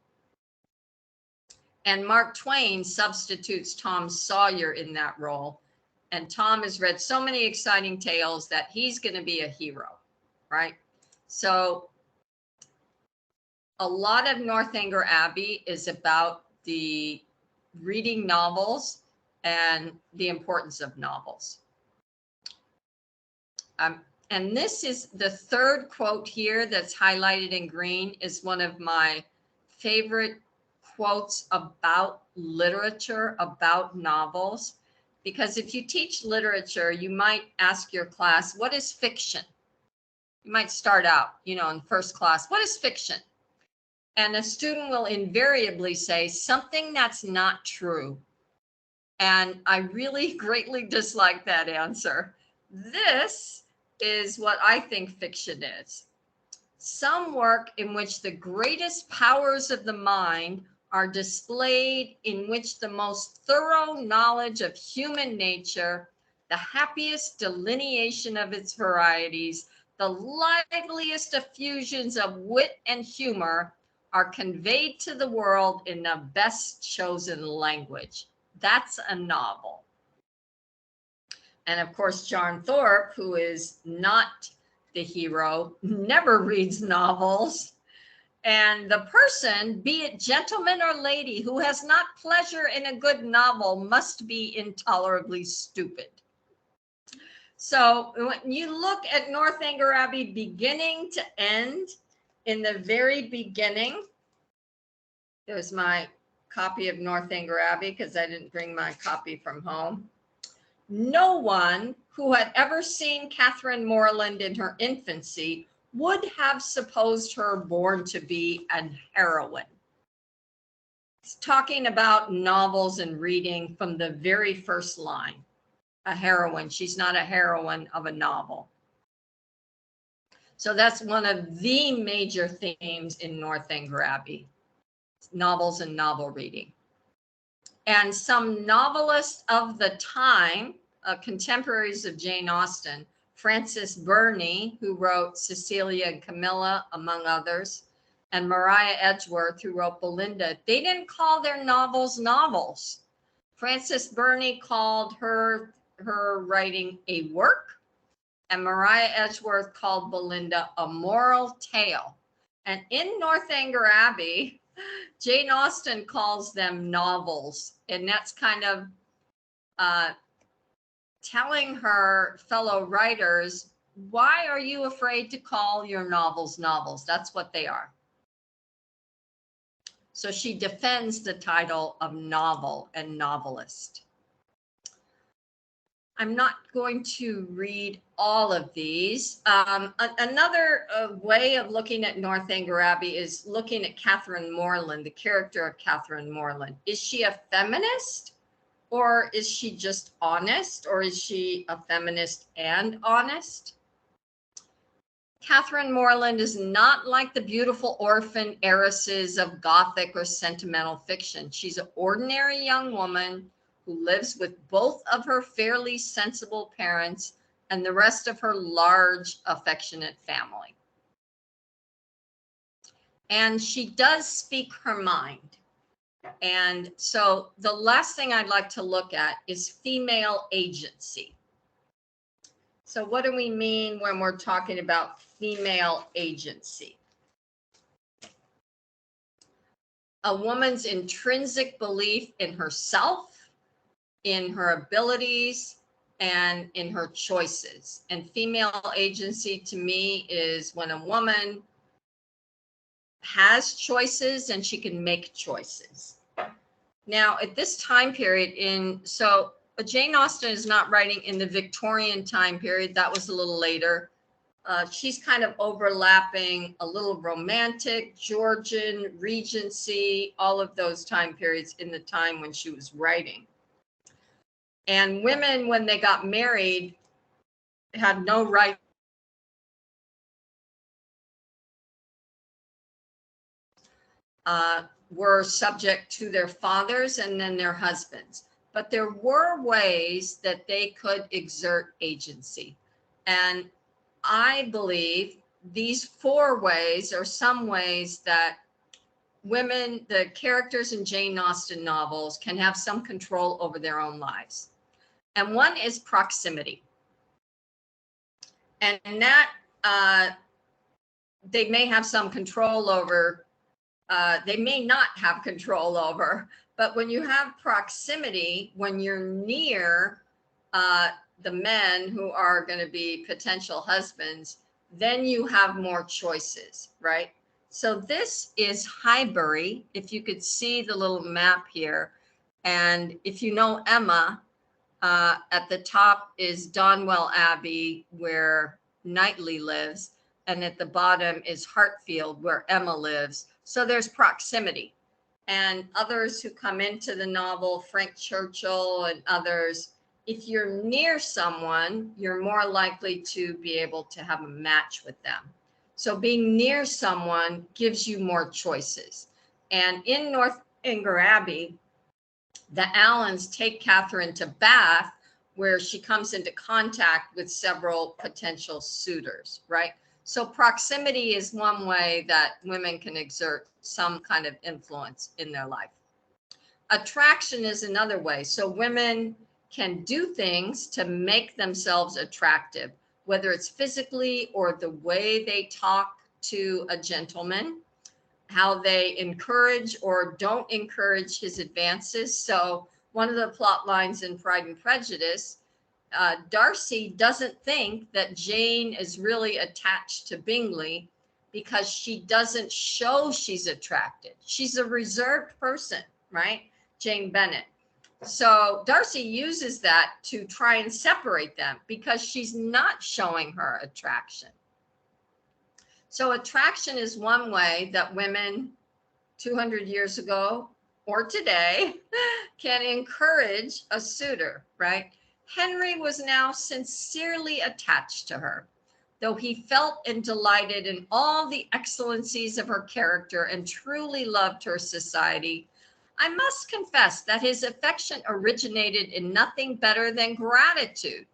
And Mark Twain substitutes Tom Sawyer in that role. And Tom has read so many exciting tales that he's going to be a hero, right? So a lot of Northanger Abbey is about the reading novels and the importance of novels. And this is the third quote here that's highlighted in green, is one of my favorite quotes about literature, about novels. Because if you teach literature, you might ask your class, what is fiction? You might start out, in first class, what is fiction? And a student will invariably say something that's not true. And I really greatly dislike that answer. This is what I think fiction is. Some work in which the greatest powers of the mind are displayed, in which the most thorough knowledge of human nature, the happiest delineation of its varieties, the liveliest effusions of wit and humor are conveyed to the world in the best chosen language. That's a novel. And of course, John Thorpe, who is not the hero, never reads novels. And the person, be it gentleman or lady, who has not pleasure in a good novel must be intolerably stupid. So when you look at Northanger Abbey beginning to end, in the very beginning, there's my copy of Northanger Abbey because I didn't bring my copy from home. No one who had ever seen Catherine Morland in her infancy would have supposed her born to be an heroine. It's talking about novels and reading from the very first line. A heroine. She's not a heroine of a novel. So that's one of the major themes in Northanger Abbey, novels and novel reading. And some novelists of the time, contemporaries of Jane Austen, Frances Burney, who wrote Cecilia and Camilla, among others, and Maria Edgeworth, who wrote Belinda, they didn't call their novels novels. Frances Burney called her writing a work, and Maria Edgeworth called Belinda a moral tale. And in Northanger Abbey, Jane Austen calls them novels, and that's kind of telling her fellow writers, why are you afraid to call your novels novels? That's what they are. So she defends the title of novel and novelist. I'm not going to read all of these. Another way of looking at Northanger Abbey is looking at Catherine Morland, the character of Catherine Morland. Is she a feminist, or is she just honest, or is she a feminist and honest? Catherine Morland is not like the beautiful orphan heiresses of Gothic or sentimental fiction. She's an ordinary young woman who lives with both of her fairly sensible parents and the rest of her large, affectionate family. And she does speak her mind. And so the last thing I'd like to look at is female agency. So what do we mean when we're talking about female agency? A woman's intrinsic belief in herself, in her abilities, and in her choices. And female agency to me is when a woman has choices and she can make choices. Now, at this time period, so Jane Austen is not writing in the Victorian time period. That was a little later. She's kind of overlapping a little Romantic, Georgian, Regency, all of those time periods in the time when she was writing. And women, when they got married, had no right were subject to their fathers and then their husbands. But there were ways that they could exert agency. And I believe these 4 ways are some ways that women, the characters in Jane Austen novels, can have some control over their own lives. And one is proximity. And that they may have some control over, they may not have control over, but when you have proximity, when you're near the men who are going to be potential husbands, then you have more choices, right? So this is Highbury, if you could see the little map here. And if you know Emma, at the top is Donwell Abbey, where Knightley lives, and at the bottom is Hartfield, where Emma lives. So there's proximity. and others who come into the novel, Frank Churchill and others, if you're near someone, you're more likely to be able to have a match with them. So being near someone gives you more choices. And in Northanger Abbey, the Allens take Catherine to Bath, where she comes into contact with several potential suitors, right? So proximity is one way that women can exert some kind of influence in their life. Attraction is another way. So women can do things to make themselves attractive, whether it's physically or the way they talk to a gentleman, how they encourage or don't encourage his advances. So one of the plot lines in Pride and Prejudice, Darcy doesn't think that Jane is really attached to Bingley because she doesn't show she's attracted. She's a reserved person, right? Jane Bennet. So Darcy uses that to try and separate them because she's not showing her attraction. So attraction is one way that women 200 years ago or today can encourage a suitor, right? Henry was now sincerely attached to her, though he felt and delighted in all the excellencies of her character and truly loved her society. I must confess that his affection originated in nothing better than gratitude,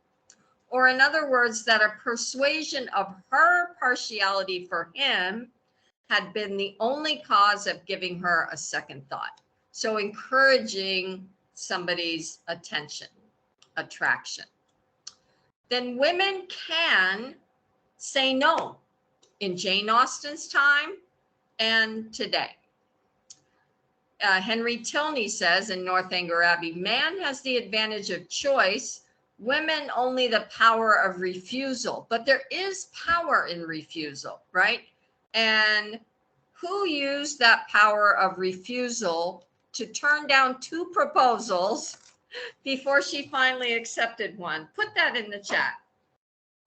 or in other words, that a persuasion of her partiality for him had been the only cause of giving her a second thought. So encouraging somebody's attention, attraction. Then women can say no in Jane Austen's time and today. Henry Tilney says in Northanger Abbey, man has the advantage of choice, women only the power of refusal. But there is power in refusal, right? And who used that power of refusal to turn down 2 proposals before she finally accepted one? Put that in the chat.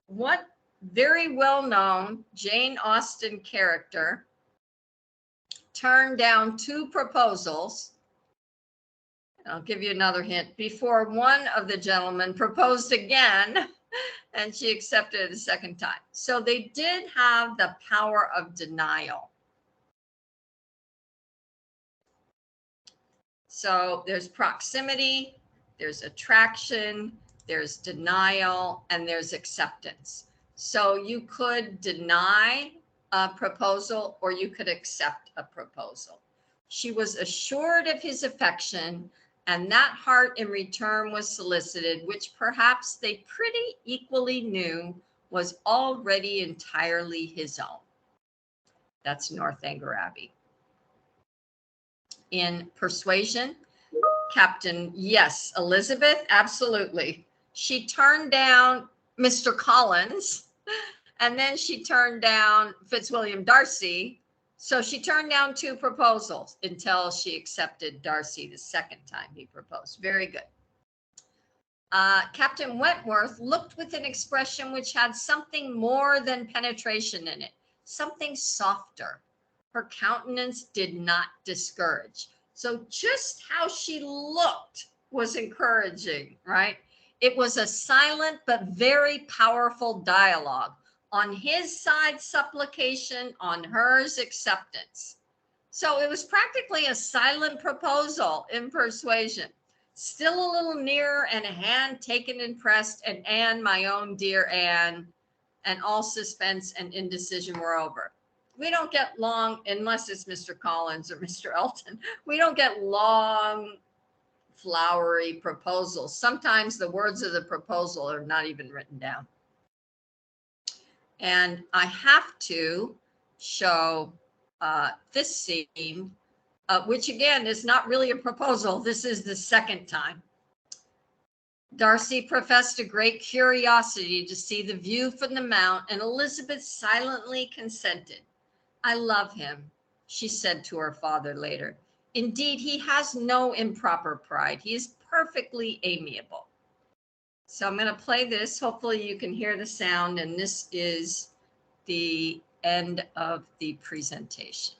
What very well-known Jane Austen character turned down 2 proposals? I'll give you another hint. Before one of the gentlemen proposed again, and she accepted it a second time. So they did have the power of denial. So there's proximity, there's attraction, there's denial, and there's acceptance. So you could deny a proposal or you could accept a proposal. She was assured of his affection, and that heart in return was solicited, which perhaps they pretty equally knew was already entirely his own. That's Northanger Abbey. In Persuasion, Captain, yes, Elizabeth, absolutely. She turned down Mr. Collins, and then she turned down Fitzwilliam Darcy. So she turned down 2 proposals until she accepted Darcy the second time he proposed. Very good. Captain Wentworth looked with an expression which had something more than penetration in it, something softer. Her countenance did not discourage. So just how she looked was encouraging, right? It was a silent but very powerful dialogue. On his side, supplication, on hers, acceptance. So it was practically a silent proposal in Persuasion. Still a little nearer and a hand taken and pressed, and Anne, my own dear Anne, and all suspense and indecision were over. We don't get long, unless it's Mr. Collins or Mr. Elton, we don't get long, flowery proposals. Sometimes the words of the proposal are not even written down. And I have to show this scene, which again is not really a proposal. This is the second time. Darcy professed a great curiosity to see the view from the mount, and Elizabeth silently consented. I love him, she said to her father later. Indeed, he has no improper pride. He is perfectly amiable. So I'm going to play this. Hopefully you can hear the sound, and this is the end of the presentation.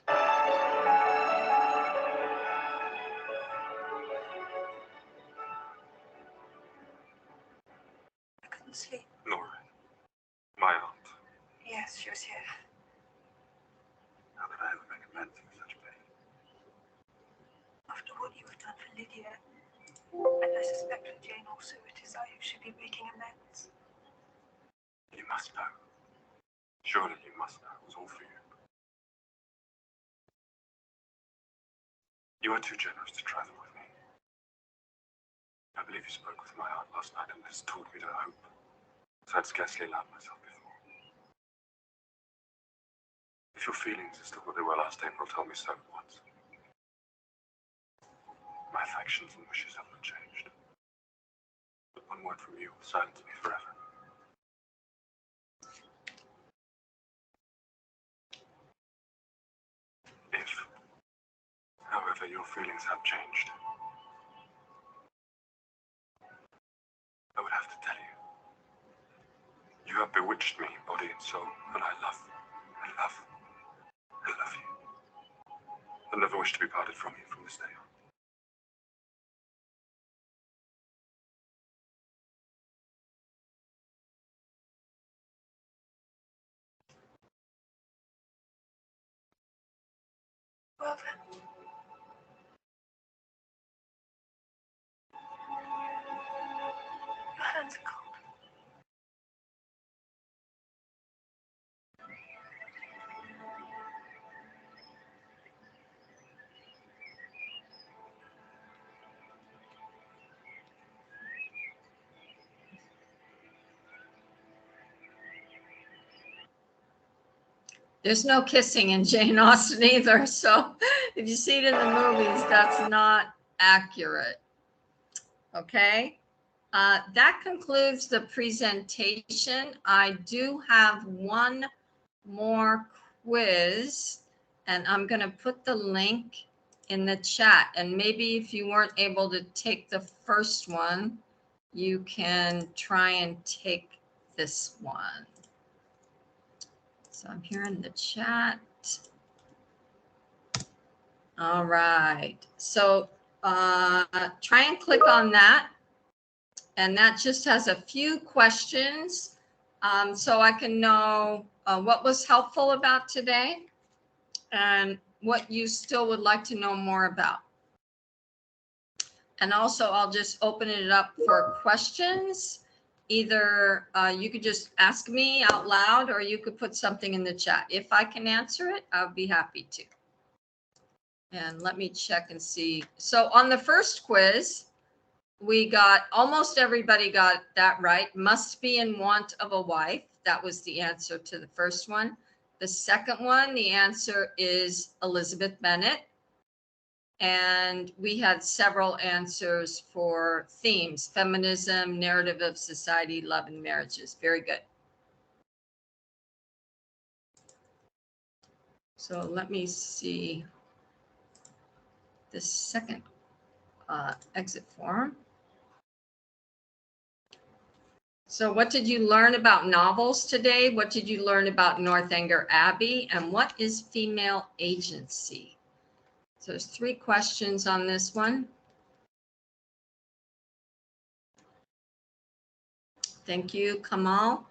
idiot. And I suspect with Jane also it is I who should be making amends. You must know. Surely you must know it was all for you. You are too generous to try them with me. I believe you spoke with my heart last night, and this taught me to hope, as I'd scarcely allowed myself before. If your feelings are still what they were last April, tell me so at once. My affections and wishes have not changed. But one word from you will silence me forever. If, however, your feelings have changed, I would have to tell you. You have bewitched me, body and soul, and I love you. I'll never wish to be parted from you from this day on. Well then. Your hands are cold. There's no kissing in Jane Austen either. So if you see it in the movies, that's not accurate. Okay. That concludes the presentation. I do have one more quiz, and I'm going to put the link in the chat. And maybe if you weren't able to take the first one, you can try and take this one. So I'm here in the chat. All right. So try and click on that. And that just has a few questions. So I can know what was helpful about today and what you still would like to know more about. And also I'll just open it up for questions. Either you could just ask me out loud, or you could put something in the chat. If I can answer it, I'll be happy to. And let me check and see. So on the first quiz, we got, almost everybody got that right. Must be in want of a wife. That was the answer to the first one. The second one, the answer is Elizabeth Bennet. And we had several answers for themes: feminism, narrative of society, love and marriages. Very good. So let me see the second exit form. So what did you learn about novels today? What did you learn about Northanger Abbey? And what is female agency? So there's 3 questions on this one. Thank you, Kamal.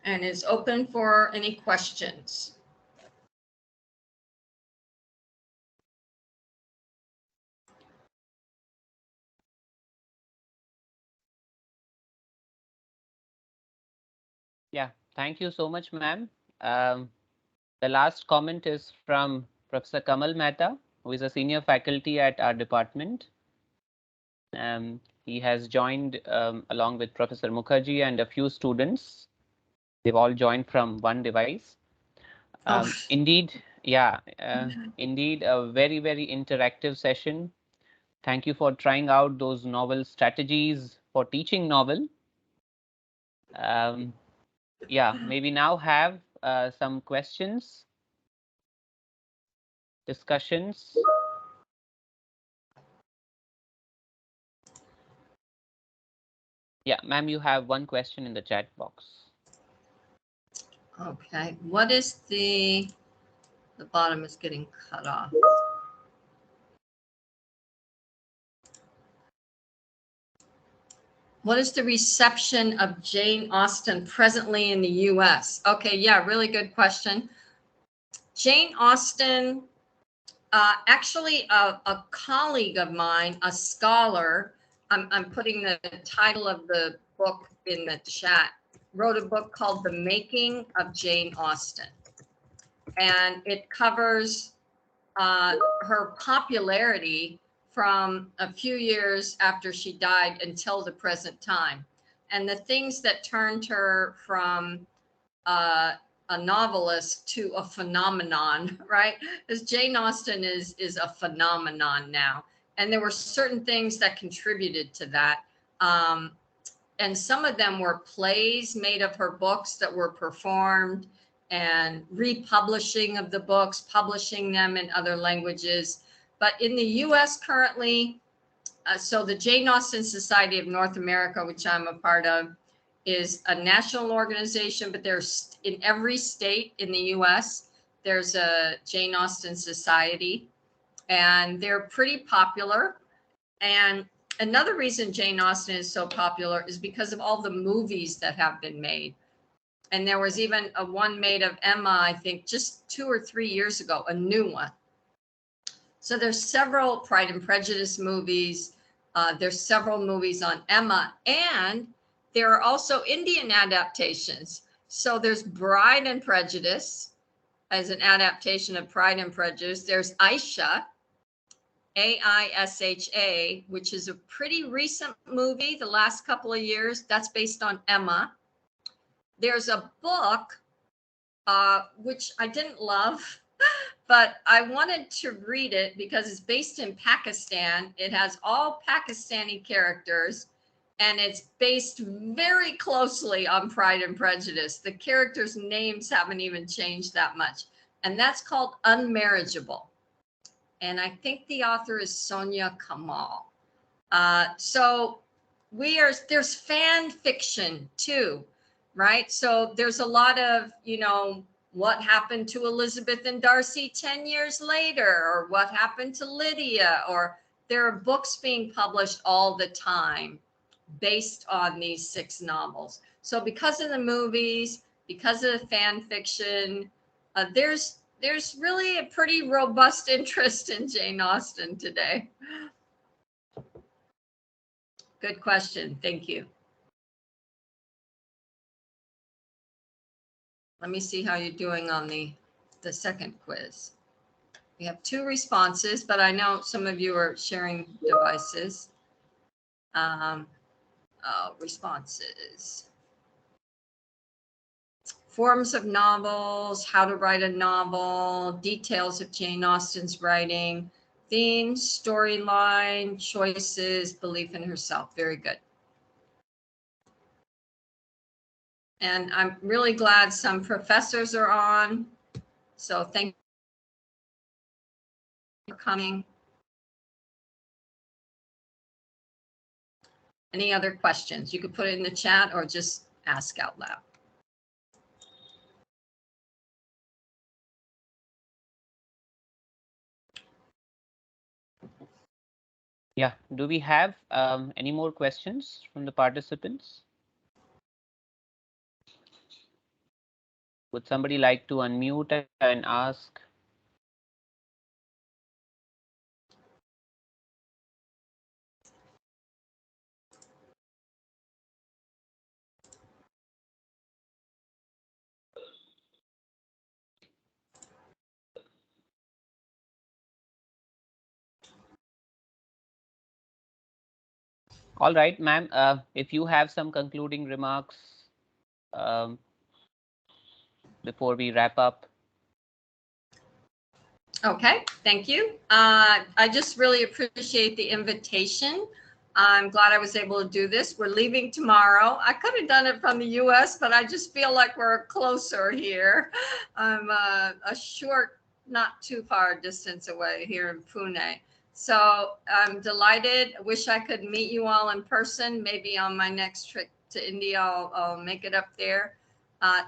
And is open for any questions. Yeah, thank you so much, ma'am. The last comment is from Professor Kamal Mehta, who is a senior faculty at our department. He has joined along with Professor Mukherjee and a few students. They've all joined from one device. Indeed, yeah, indeed, a very, very interactive session. Thank you for trying out those novel strategies for teaching novel. Yeah, maybe now have some questions, discussions. Yeah, ma'am, you have one question in the chat box. Okay, what is the bottom is getting cut off. What is the reception of Jane Austen presently in the US? Okay, yeah, really good question. Jane Austen, actually a colleague of mine, a scholar, I'm putting the title of the book in the chat, wrote a book called The Making of Jane Austen. And it covers her popularity from a few years after she died until the present time. And the things that turned her from a novelist to a phenomenon, right? Because Jane Austen is a phenomenon now. And there were certain things that contributed to that. And some of them were plays made of her books that were performed, and republishing of the books, publishing them in other languages. But in the US currently, so the Jane Austen Society of North America, which I'm a part of, is a national organization, but there's in every state in the US, there's a Jane Austen Society, and they're pretty popular. And another reason Jane Austen is so popular is because of all the movies that have been made. And there was even a one made of Emma, I think, just 2 or 3 years ago, a new one. So there's several Pride and Prejudice movies. There's several movies on Emma, and there are also Indian adaptations. So there's Bride and Prejudice as an adaptation of Pride and Prejudice. There's Aisha, Aisha, which is a pretty recent movie, the last couple of years. That's based on Emma. There's a book, which I didn't love, but I wanted to read it because it's based in Pakistan. It has all Pakistani characters, and it's based very closely on Pride and Prejudice. The characters' names haven't even changed that much. And that's called Unmarriageable. And I think the author is Sonia Kamal. So there's fan fiction too, right? So there's a lot of, what happened to Elizabeth and Darcy 10 years later, or what happened to Lydia, or there are books being published all the time based on these 6 novels. So because of the movies, because of the fan fiction, there's really a pretty robust interest in Jane Austen today. Good question. Thank you. Let me see how you're doing on the second quiz. We have 2 responses, but I know some of you are sharing devices. Responses. Forms of novels, how to write a novel, details of Jane Austen's writing, themes, storyline, choices, belief in herself. Very good. And I'm really glad some professors are on. So thank you for coming. Any other questions? You could put it in the chat or just ask out loud. Yeah, do we have any more questions from the participants? Would somebody like to unmute and ask? All right, ma'am, if you have some concluding remarks before we wrap up. Okay, thank you. I just really appreciate the invitation. I'm glad I was able to do this. We're leaving tomorrow. I could have done it from the US, but I just feel like we're closer here. I'm a short, not too far distance away here in Pune. So I'm delighted. I wish I could meet you all in person. Maybe on my next trip to India, I'll make it up there.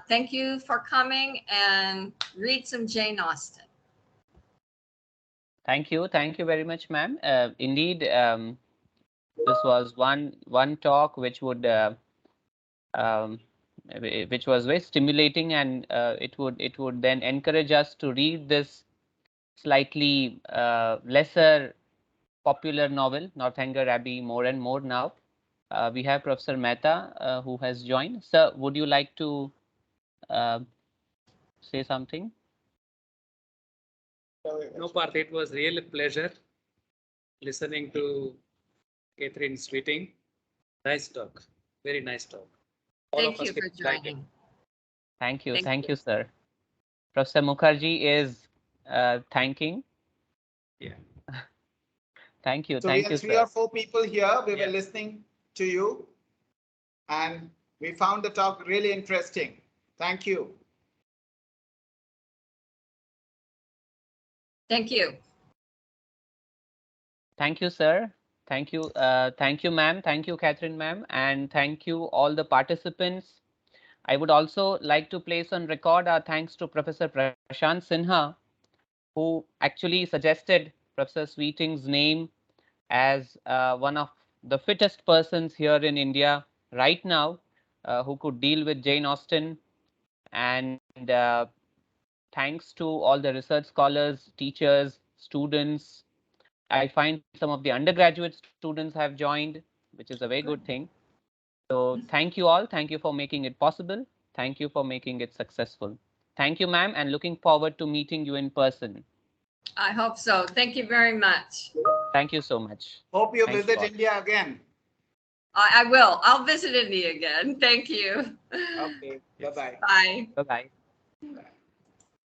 Thank you for coming, and read some Jane Austen. Thank you very much, ma'am. Indeed, this was one talk which would which was very stimulating, and it would then encourage us to read this slightly lesser popular novel, Northanger Abbey, more and more now. We have Professor Mehta who has joined. Sir, would you like to say something? No, Parth, it was really a pleasure listening to Catherine's reading. Nice talk, very nice talk. Thank you for joining. Thank you, Thank you. sir. Professor Mukherjee is thanking. Yeah. Thank you, So thank we you, had 3 sir. or 4 people here. We Yeah. were listening to you, and we found the talk really interesting. Thank you. Thank you. Thank you, sir. Thank you, ma'am. Thank you, Catherine, ma'am, and thank you all the participants. I would also like to place on record our thanks to Professor Prashant Sinha, who actually suggested Professor Sweeting's name as one of the fittest persons here in India right now, who could deal with Jane Austen. And thanks to all the research scholars, teachers, students. I find some of the undergraduate students have joined, which is a very good thing. So thank you all. Thank you for making it possible. Thank you for making it successful. Thank you, ma'am, and looking forward to meeting you in person. I hope so. Thank you very much. Thank you so much. Hope you Thank you visit all. India again. I will. I'll visit India again. Thank you. Okay. Bye-bye. Bye. Bye-bye. Bye.